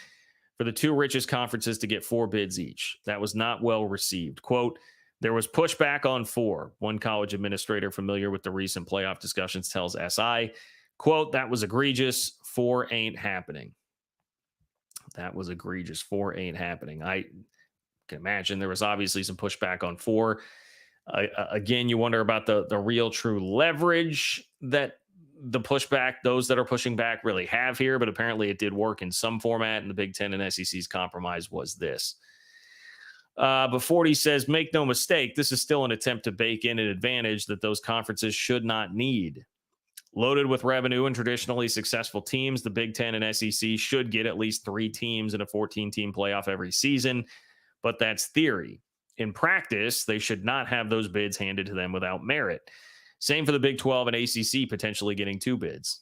for the 2 richest conferences to get 4 bids each. That was not well received. Quote, there was pushback on 4. One college administrator familiar with the recent playoff discussions tells SI, quote, that was egregious. 4 ain't happening. That was egregious. 4 ain't happening. I can imagine there was obviously some pushback on 4. Again, you wonder about the real true leverage that the pushback, those that are pushing back, really have here. But apparently it did work in some format, and the Big Ten and SEC's compromise was this. But 40 says, make no mistake, this is still an attempt to bake in an advantage that those conferences should not need. Loaded with revenue and traditionally successful teams, the Big Ten and SEC should get at least 3 teams in a 14-team playoff every season, but that's theory. In practice, they should not have those bids handed to them without merit. Same for the Big 12 and ACC potentially getting 2 bids.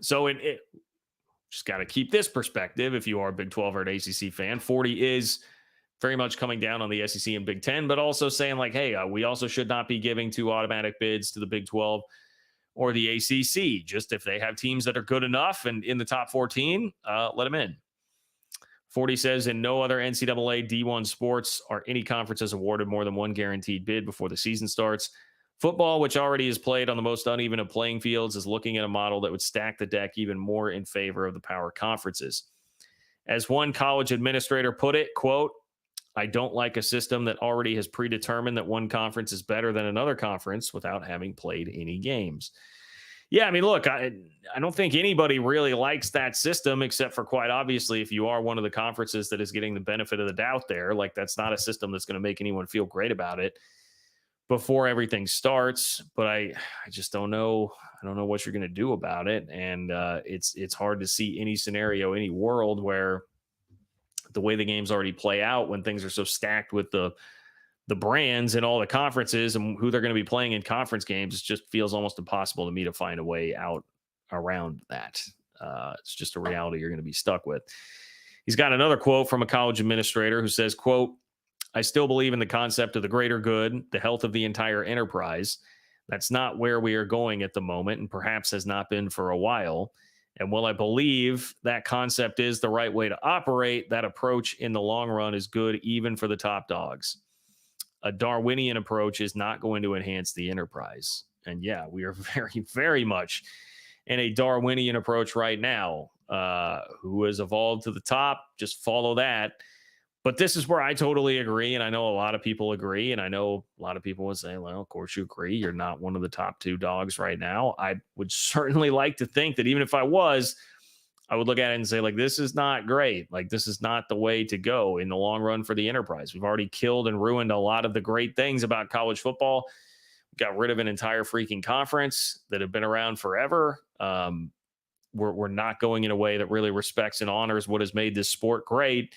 So it just got to keep this perspective if you are a Big 12 or an ACC fan. 40 is very much coming down on the SEC and Big 10, but also saying like, hey, we also should not be giving 2 automatic bids to the Big 12 or the ACC. Just if they have teams that are good enough and in the top 14, let them in. 40 says, in no other NCAA D1 sports are any conferences awarded more than 1 guaranteed bid before the season starts. Football, which already is played on the most uneven of playing fields, is looking at a model that would stack the deck even more in favor of the power conferences. As one college administrator put it, quote, I don't like a system that already has predetermined that one conference is better than another conference without having played any games. Yeah, I mean, look, I don't think anybody really likes that system, except for quite obviously if you are one of the conferences that is getting the benefit of the doubt there. Like, that's not a system that's going to make anyone feel great about it before everything starts. But I just don't know. I don't know what you're going to do about it. And it's hard to see any scenario, any world where the way the games already play out when things are so stacked with the brands and all the conferences and who they're going to be playing in conference games, it just feels almost impossible to me to find a way out around that. It's just a reality you're going to be stuck with. He's got another quote from a college administrator who says, quote, I still believe in the concept of the greater good, the health of the entire enterprise. That's not where we are going at the moment, and perhaps has not been for a while. And while I believe that concept is the right way to operate, that approach in the long run is good even for the top dogs. A Darwinian approach is not going to enhance the enterprise. And yeah, we are very, very much in a Darwinian approach right now. Who has evolved to the top, just follow that. But this is where I totally agree. And I know a lot of people agree. And I know a lot of people would say, well, of course you agree. You're not one of the top 2 dogs right now. I would certainly like to think that even if I was, I would look at it and say, like, this is not great. Like, this is not the way to go in the long run for the enterprise. We've already killed and ruined a lot of the great things about college football. We got rid of an entire freaking conference that had been around forever. We're not going in a way that really respects and honors what has made this sport great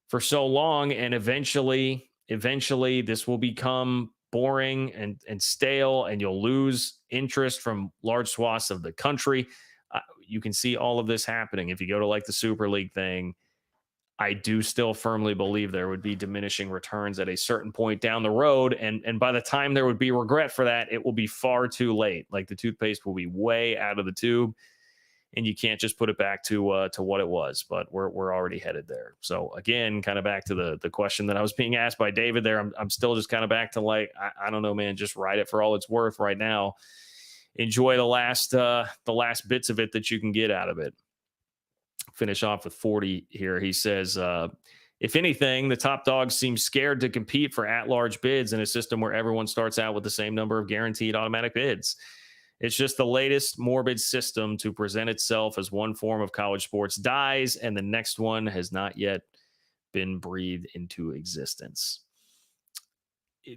for so long. And eventually this will become boring and stale, and you'll lose interest from large swaths of the country. You can see all of this happening. If you go to like the Super League thing, I do still firmly believe there would be diminishing returns at a certain point down the road. And by the time there would be regret for that, it will be far too late. Like, the toothpaste will be way out of the tube, and you can't just put it back to what it was. But we're already headed there. So again, kind of back to the question that I was being asked by David there. I'm still just kind of back to like, I don't know, man, just ride it for all it's worth right now. Enjoy the last bits of it that you can get out of it. Finish off with 40 here. He says, if anything, the top dogs seem scared to compete for at-large bids in a system where everyone starts out with the same number of guaranteed automatic bids. It's just the latest morbid system to present itself as one form of college sports dies, and the next one has not yet been breathed into existence.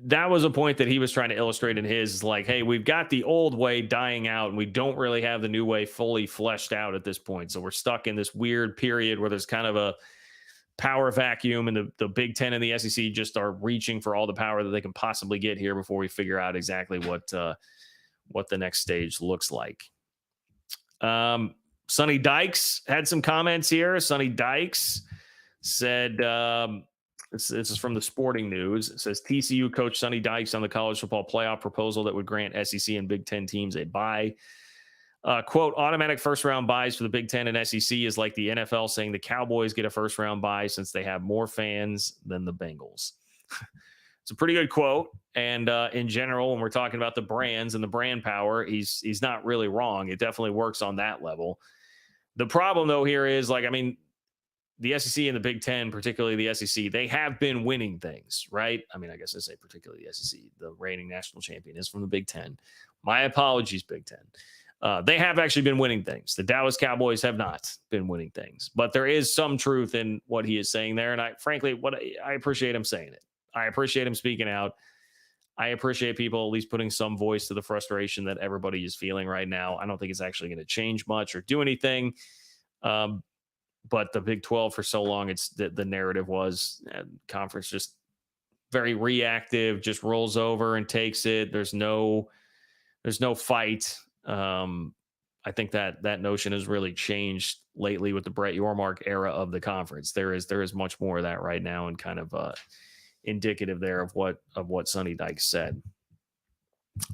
That was a point that he was trying to illustrate in his, like, hey, we've got the old way dying out and we don't really have the new way fully fleshed out at this point. So we're stuck in this weird period where there's kind of a power vacuum, and the Big Ten and the SEC just are reaching for all the power that they can possibly get here before we figure out exactly what the next stage looks like. Sonny Dykes had some comments here. Sonny Dykes said, this is from the Sporting News. It says TCU coach Sonny Dykes on the college football playoff proposal that would grant SEC and Big Ten teams a bye. Quote, automatic first-round buys for the Big Ten and SEC is like the NFL saying the Cowboys get a first-round bye since they have more fans than the Bengals. It's a pretty good quote. And in general, when we're talking about the brands and the brand power, he's not really wrong. It definitely works on that level. The problem, though, here is, like, I mean, the SEC and the Big Ten, particularly the SEC, they have been winning things, right? I mean, I guess I say particularly the SEC, the reigning national champion is from the Big Ten. My apologies, Big Ten. They have actually been winning things. The Dallas Cowboys have not been winning things, but there is some truth in what he is saying there. And I appreciate him saying it. I appreciate him speaking out. I appreciate people at least putting some voice to the frustration that everybody is feeling right now. I don't think it's actually going to change much or do anything. But the Big 12 for so long, it's the narrative was conference just very reactive, just rolls over and takes it. There's no fight. I think that notion has really changed lately with the Brett Yormark era of the conference. There is much more of that right now, and kind of indicative there of what Sonny Dykes said.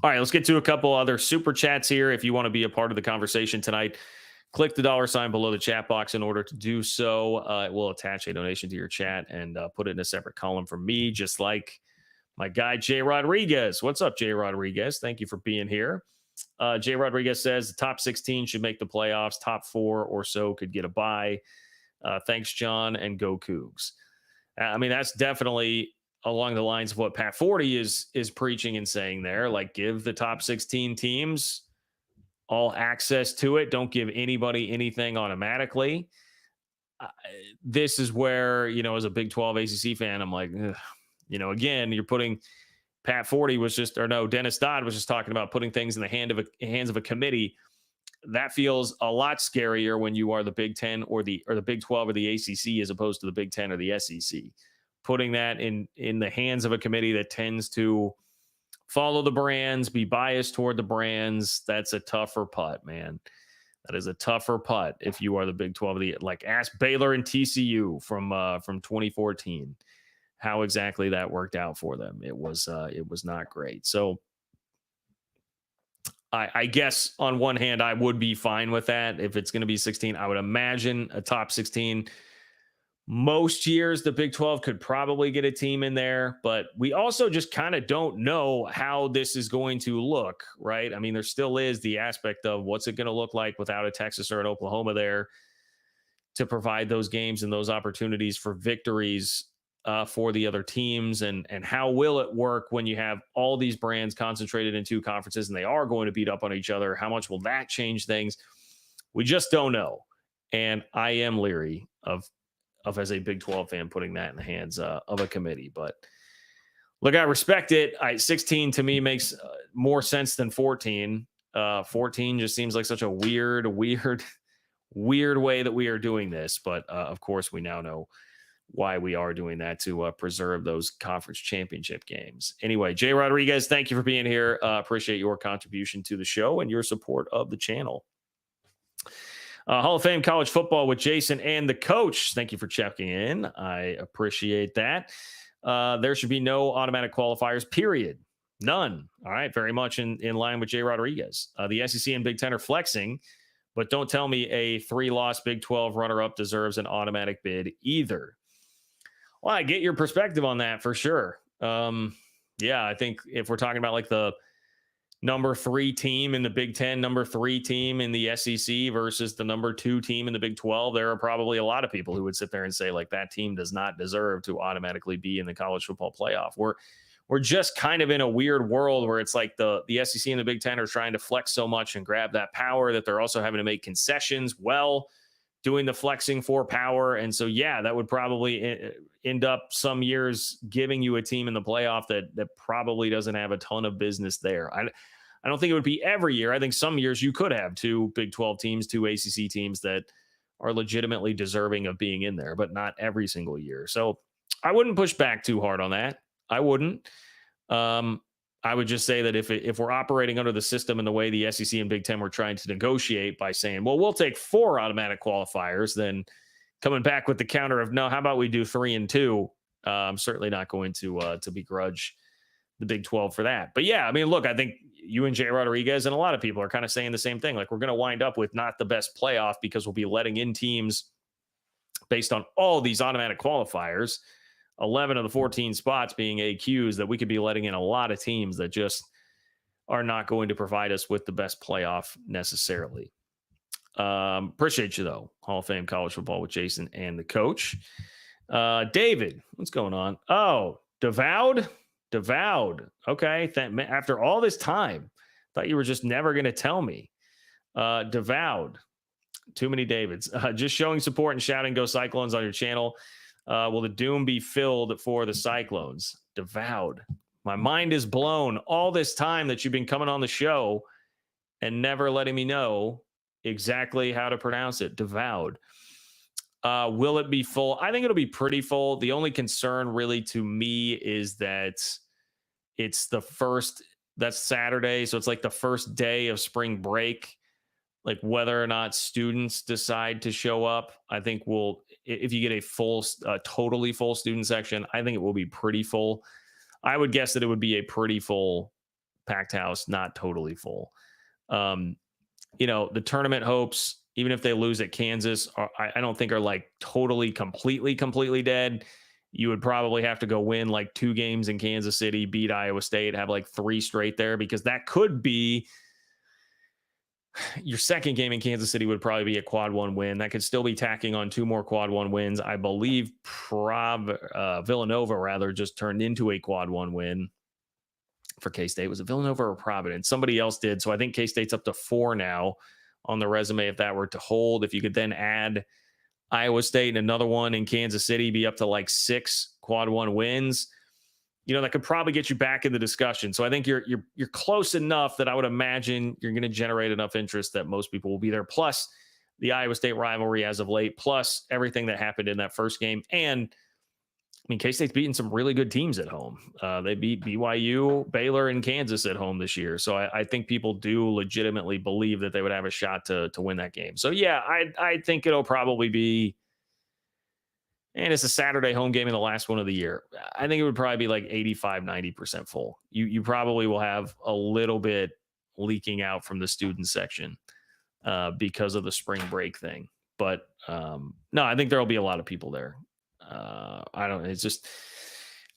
All right, let's get to a couple other super chats here. If you want to be a part of the conversation tonight, click the $ below the chat box in order to do so. It will attach a donation to your chat and put it in a separate column for me, just like my guy, Jay Rodriguez. What's up, Jay Rodriguez? Thank you for being here. Jay Rodriguez says the top 16 should make the playoffs. Top 4 or so could get a bye. Thanks, John, and go Cougs. I mean, that's definitely along the lines of what Pat Forty is preaching and saying there. Like, give the top 16 teams all access to it. Don't give anybody anything automatically. This is where, as a Big 12 ACC fan, I'm like, again, you're putting Pat Forty Dennis Dodd was just talking about putting things in the hands of a committee. That feels a lot scarier when you are the Big 10 or the Big 12 or the ACC as opposed to the Big 10 or the SEC. Putting that in the hands of a committee that tends to follow the brands, be biased toward the brands, that's a tougher putt, man. That is a tougher putt if you are the Big 12. Ask Baylor and TCU from 2014 how exactly that worked out for them. It was not great. So I guess on one hand, I would be fine with that. If it's going to be 16, I would imagine a top 16. Most years, the Big 12 could probably get a team in there, but we also just kind of don't know how this is going to look, right? I mean, there still is the aspect of what's it going to look like without a Texas or an Oklahoma there to provide those games and those opportunities for victories for the other teams, and how will it work when you have all these brands concentrated in 2 conferences and they are going to beat up on each other? How much will that change things? We just don't know. And I am leery of as a Big 12 fan putting that in the hands of a committee. But look, I respect it. 16 to me makes more sense than 14. 14 just seems like such a weird way that we are doing this. But of course, we now know why we are doing that, to preserve those conference championship games. Anyway, Jay Rodriguez, thank you for being here. Appreciate your contribution to the show and your support of the channel. Hall of Fame college football with Jason and the coach. Thank you for checking in. I appreciate that. There should be no automatic qualifiers, period. None. All right. Very much in line with Jay Rodriguez. The SEC and Big Ten are flexing, but don't tell me a 3-loss Big 12 runner-up deserves an automatic bid either. Well, I get your perspective on that for sure. Yeah, I think if we're talking about like the number 3 team in the Big Ten, number 3 team in the SEC versus the number 2 team in the Big 12, there are probably a lot of people who would sit there and say, like, that team does not deserve to automatically be in the college football playoff. We're just kind of in a weird world where it's like the SEC and the Big Ten are trying to flex so much and grab that power that they're also having to make concessions while doing the flexing for power. And so, yeah, that would probably end up some years giving you a team in the playoff that probably doesn't have a ton of business there. I don't think it would be every year. I think some years you could have 2 Big 12 teams, 2 ACC teams that are legitimately deserving of being in there, but not every single year. So I wouldn't push back too hard on that. I wouldn't. I would just say that if we're operating under the system and the way the SEC and Big Ten were trying to negotiate by saying, well, we'll take 4 automatic qualifiers, then coming back with the counter of, no, how about we do 3 and 2? I'm certainly not going to begrudge the Big 12 for that. But yeah, I mean, look, I think you and Jay Rodriguez and a lot of people are kind of saying the same thing. Like, we're going to wind up with not the best playoff because we'll be letting in teams based on all these automatic qualifiers, 11 of the 14 spots being AQs, that we could be letting in a lot of teams that just are not going to provide us with the best playoff necessarily. Appreciate you though. Hall of Fame college football with Jason and the coach. David, what's going on? Oh, devoured. Okay. After all this time, thought you were just never going to tell me. Devoured. Too many Davids. Just showing support and shouting "Go Cyclones" on your channel. Will the doom be filled for the Cyclones? Devoured. My mind is blown. All this time that you've been coming on the show and never letting me know exactly how to pronounce it. Devoured. Will it be full? I think it'll be pretty full. The only concern really to me is that it's the first, that's Saturday. So it's like the first day of spring break. Like whether or not students decide to show up, I think if you get a full, totally full student section, I think it will be pretty full. I would guess that it would be a pretty full packed house, not totally full. The tournament hopes, even if they lose at Kansas, I don't think are like totally, completely dead. You would probably have to go win like 2 games in Kansas City, beat Iowa State, have like 3 straight there, because that could be your second game in Kansas City would probably be a quad 1 win. That could still be tacking on 2 more quad 1 wins. I believe Villanova rather just turned into a quad 1 win for K-State. Was it Villanova or Providence? Somebody else did. So I think K-State's up to 4 now on the resume if that were to hold. If you could then add Iowa State and another one in Kansas City, be up to like 6 quad 1 wins. That could probably get you back in the discussion. So I think you're close enough that I would imagine you're going to generate enough interest that most people will be there. Plus the Iowa State rivalry as of late, plus everything that happened in that first game. And I mean, K-State's beaten some really good teams at home. They beat BYU, Baylor, and Kansas at home this year. So I think people do legitimately believe that they would have a shot to win that game. So yeah, I think it'll probably be, and it's a Saturday home game in the last one of the year. I think it would probably be like 85, 90% full. You probably will have a little bit leaking out from the student section because of the spring break thing. But no, I think there'll be a lot of people there.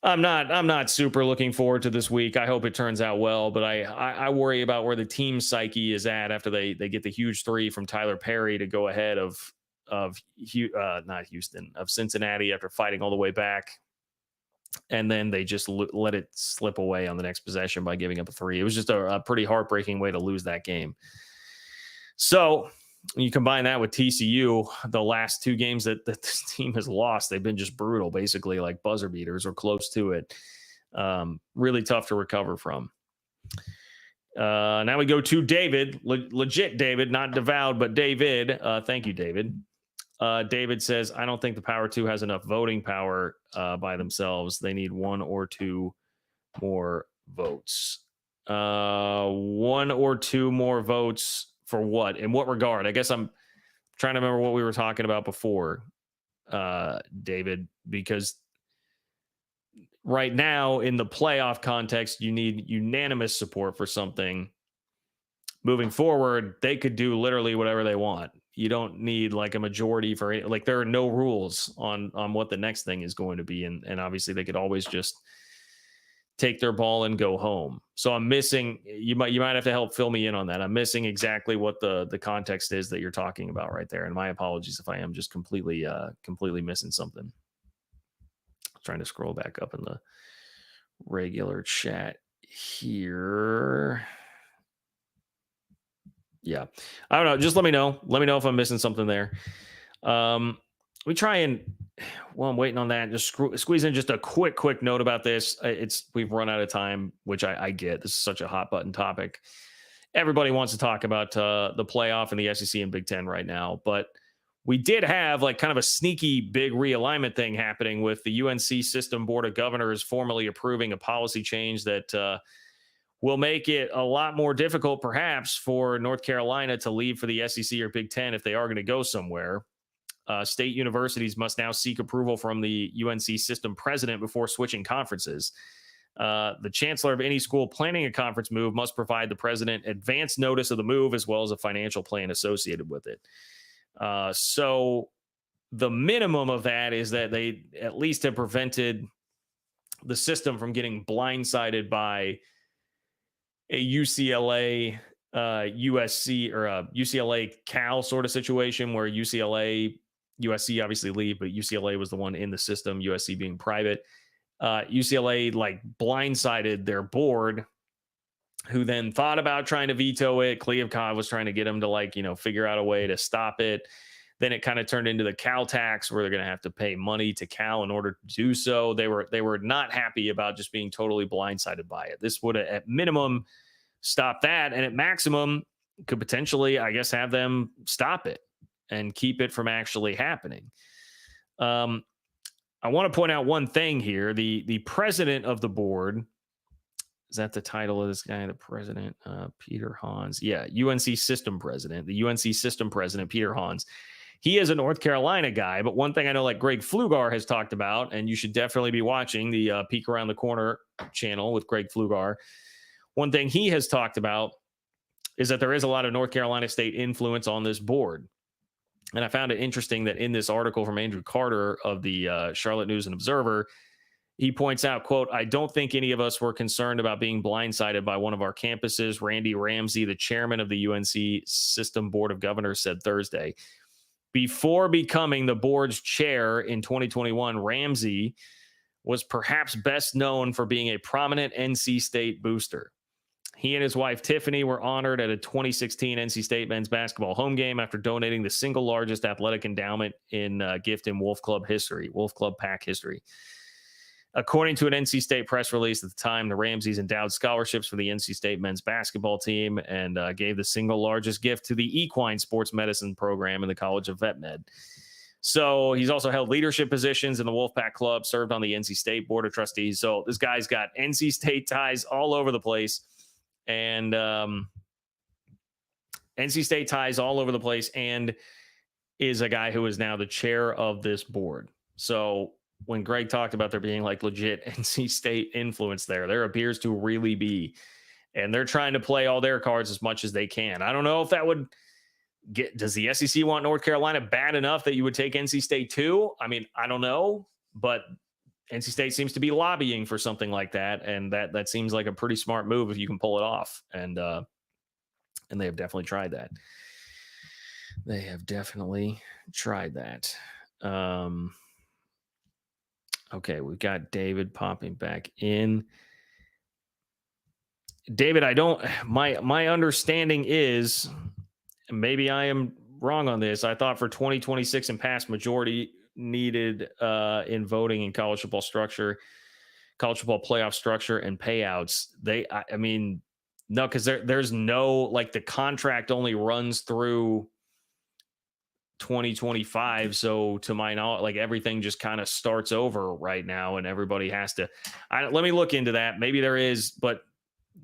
I'm not super looking forward to this week. I hope it turns out well, but I worry about where the team psyche is at after they get the huge 3 from Tyler Perry to go ahead of Cincinnati after fighting all the way back. And then they just let it slip away on the next possession by giving up a 3. It was just a pretty heartbreaking way to lose that game. So you combine that with TCU, the last 2 games that this team has lost, they've been just brutal, basically like buzzer beaters or close to it. Really tough to recover from. Now we go to David, legit David, not devoured, but David. Thank you, David. David says, I don't think the Power 2 has enough voting power by themselves. They need 1 or 2 more votes. 1 or 2 more votes for what? In what regard? I guess I'm trying to remember what we were talking about before, David, because right now in the playoff context, you need unanimous support for something. Moving forward, they could do literally whatever they want. You don't need like a majority for like, there are no rules on what the next thing is going to be. And obviously they could always just take their ball and go home. So I'm missing, you might have to help fill me in on that. I'm missing exactly what the context is that you're talking about right there. And my apologies if I am just completely missing something. I'm trying to scroll back up in the regular chat here. Yeah. I don't know. Just let me know. Let me know if I'm missing something there. We try and, well, I'm waiting on that. Just squeeze in just a quick note about this. We've run out of time, which I get. This is such a hot button topic. Everybody wants to talk about the playoff and the SEC and Big Ten right now, but we did have like kind of a sneaky big realignment thing happening with the UNC System Board of Governors formally approving a policy change that will make it a lot more difficult, perhaps, for North Carolina to leave for the SEC or Big Ten if they are going to go somewhere. State universities must now seek approval from the UNC system president before switching conferences. The chancellor of any school planning a conference move must provide the president advance notice of the move as well as a financial plan associated with it. So the minimum of that is that they at least have prevented the system from getting blindsided by a UCLA USC or UCLA Cal sort of situation where USC obviously leave, but UCLA was the one in the system, USC being private. UCLA like blindsided their board, who then thought about trying to veto it. Kliavkoff was trying to get him to figure out a way to stop it. Then it kind of turned into the Cal tax where they're going to have to pay money to Cal in order to do so. They were not happy about just being totally blindsided by it. This would at minimum stop that, and at maximum could potentially, I guess, have them stop it and keep it from actually happening. I want to point out one thing here. The president of the board, is that the title of this guy? The president, Peter Hans. Yeah, UNC system president. The UNC system president, Peter Hans. He is a North Carolina guy, but one thing I know, like Greg Flugar has talked about, and you should definitely be watching the Peek Around the Corner channel with Greg Flugar. One thing he has talked about is that there is a lot of North Carolina State influence on this board. And I found it interesting that in this article from Andrew Carter of the Charlotte News and Observer, he points out, quote, "I don't think any of us were concerned about being blindsided by one of our campuses." Randy Ramsey, the chairman of the UNC System Board of Governors, said Thursday. Before becoming the board's chair in 2021, Ramsey was perhaps best known for being a prominent NC State booster. He and his wife, Tiffany, were honored at a 2016 NC State men's basketball home game after donating the single largest athletic endowment in gift in Wolf Club Pack history. According to an NC State press release at the time, the Ramseys endowed scholarships for the NC State men's basketball team and gave the single largest gift to the equine sports medicine program in the College of Vet Med. So he's also held leadership positions in the Wolfpack Club, served on the NC State Board of Trustees. So this guy's got NC State ties all over the place. And NC State ties all over the place, and is a guy who is now the chair of this board. So when Greg talked about there being like legit NC State influence there appears to really be. And they're trying to play all their cards as much as they can. I don't know if that would does the SEC want North Carolina bad enough that you would take NC State too? I mean, I don't know, but NC State seems to be lobbying for something like that, and that seems like a pretty smart move if you can pull it off. And they have definitely tried that. Okay, we've got David popping back in. David, my understanding is, maybe I am wrong on this, I thought for 2026 and past, majority needed in voting in college football playoff structure and payouts. I mean, no, because there's no, like, the contract only runs through 2025. So to my knowledge, like, everything just kind of starts over right now, and everybody has to. Let me look into that. Maybe there is, but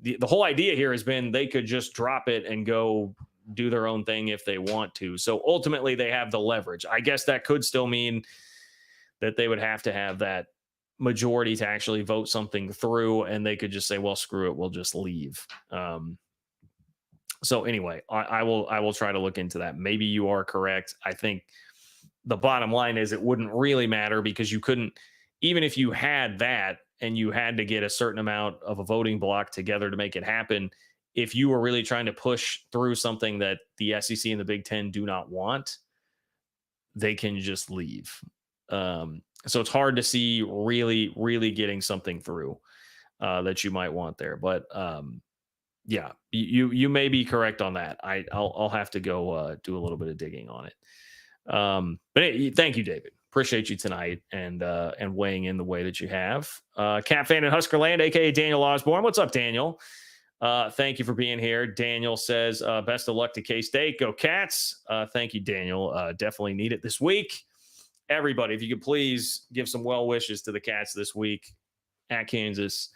the whole idea here has been they could just drop it and go do their own thing if they want to. So ultimately they have the leverage. I guess that could still mean that they would have to have that majority to actually vote something through, and they could just say, well, screw it, we'll just leave. So anyway, I will try to look into that. Maybe you are correct. I think the bottom line is it wouldn't really matter, because you couldn't, even if you had that and you had to get a certain amount of a voting block together to make it happen, if you were really trying to push through something that the SEC and the Big Ten do not want, they can just leave. So it's hard to see really, really getting something through that you might want there. But yeah, you may be correct on that. I'll have to go do a little bit of digging on it. But hey, thank you, David. Appreciate you tonight and weighing in the way that you have. Cat fan in Huskerland, aka Daniel Osborne. What's up, Daniel? Thank you for being here. Daniel says, best of luck to K-State. Go Cats. Thank you, Daniel. Definitely need it this week. Everybody, if you could please give some well wishes to the Cats this week at Kansas,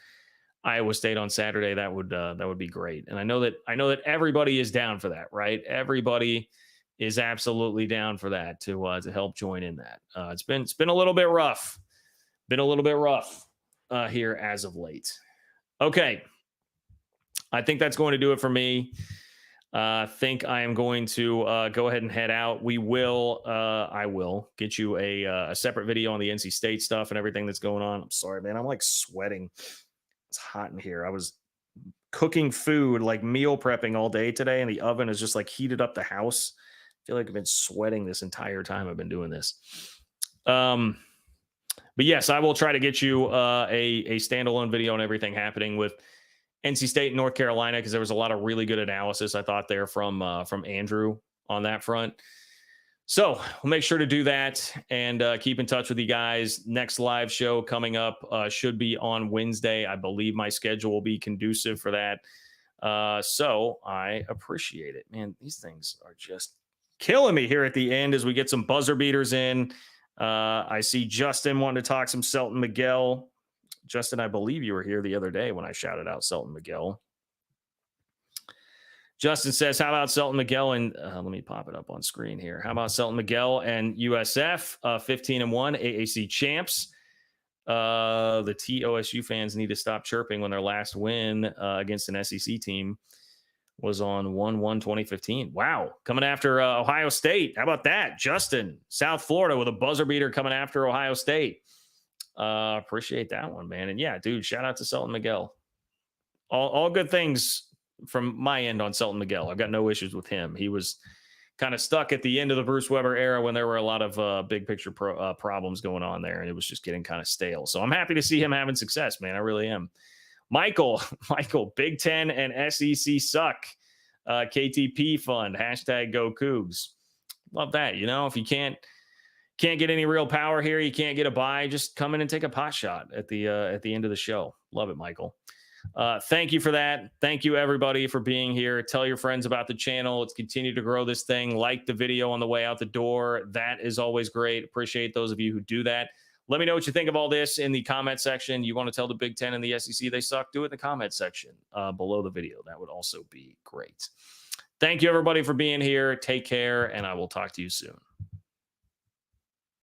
Iowa State on Saturday. That would be great. And I know that everybody is down for that, right? Everybody is absolutely down for that to help join in that. It's been a little bit rough. Here as of late. Okay. I think that's going to do it for me. I think I am going to go ahead and head out. I will get you a separate video on the NC State stuff and everything that's going on. I'm sorry, man. I'm like sweating. It's hot in here. I was cooking food, like meal prepping all day today, and the oven is just like heated up the house. I feel like I've been sweating this entire time I've been doing this. But yes, I will try to get you a standalone video on everything happening with NC State and North Carolina, because there was a lot of really good analysis I thought there from Andrew on that front. So we'll make sure to do that and keep in touch with you guys. Next live show coming up should be on Wednesday. I believe my schedule will be conducive for that. So I appreciate it. Man, these things are just killing me here at the end as we get some buzzer beaters in. I see Justin wanting to talk some Selton Miguel. Justin, I believe you were here the other day when I shouted out Selton Miguel. Justin says, how about Selton Miguel? And let me pop it up on screen here. How about Selton Miguel and USF 15-1 AAC champs? The TOSU fans need to stop chirping when their last win against an SEC team was on 1/1/2015. Wow. Coming after Ohio State. How about that? Justin, South Florida with a buzzer beater coming after Ohio State. Appreciate that one, man. And yeah, dude, shout out to Selton Miguel. All good things from my end on Selton Miguel. I've got no issues with him. He was kind of stuck at the end of the Bruce Weber era when there were a lot of big picture problems going on there, and it was just getting kind of stale. So I'm happy to see him having success, man. I really am. Michael, Big Ten and SEC suck. KTP fund, hashtag go Cougs. Love that. You know, if you can't get any real power here, you can't get a buy, just come in and take a pot shot at the end of the show. Love it, Michael. Thank you for that. Thank you, everybody, for being here. Tell your friends about the channel. Let's continue to grow this thing. Like the video on the way out the door. That is always great. Appreciate those of you who do that. Let me know what you think of all this in the comment section. You want to tell the Big Ten and the SEC they suck? Do it in the comment section below the video. That would also be great. Thank you, everybody, for being here. Take care, and I will talk to you soon.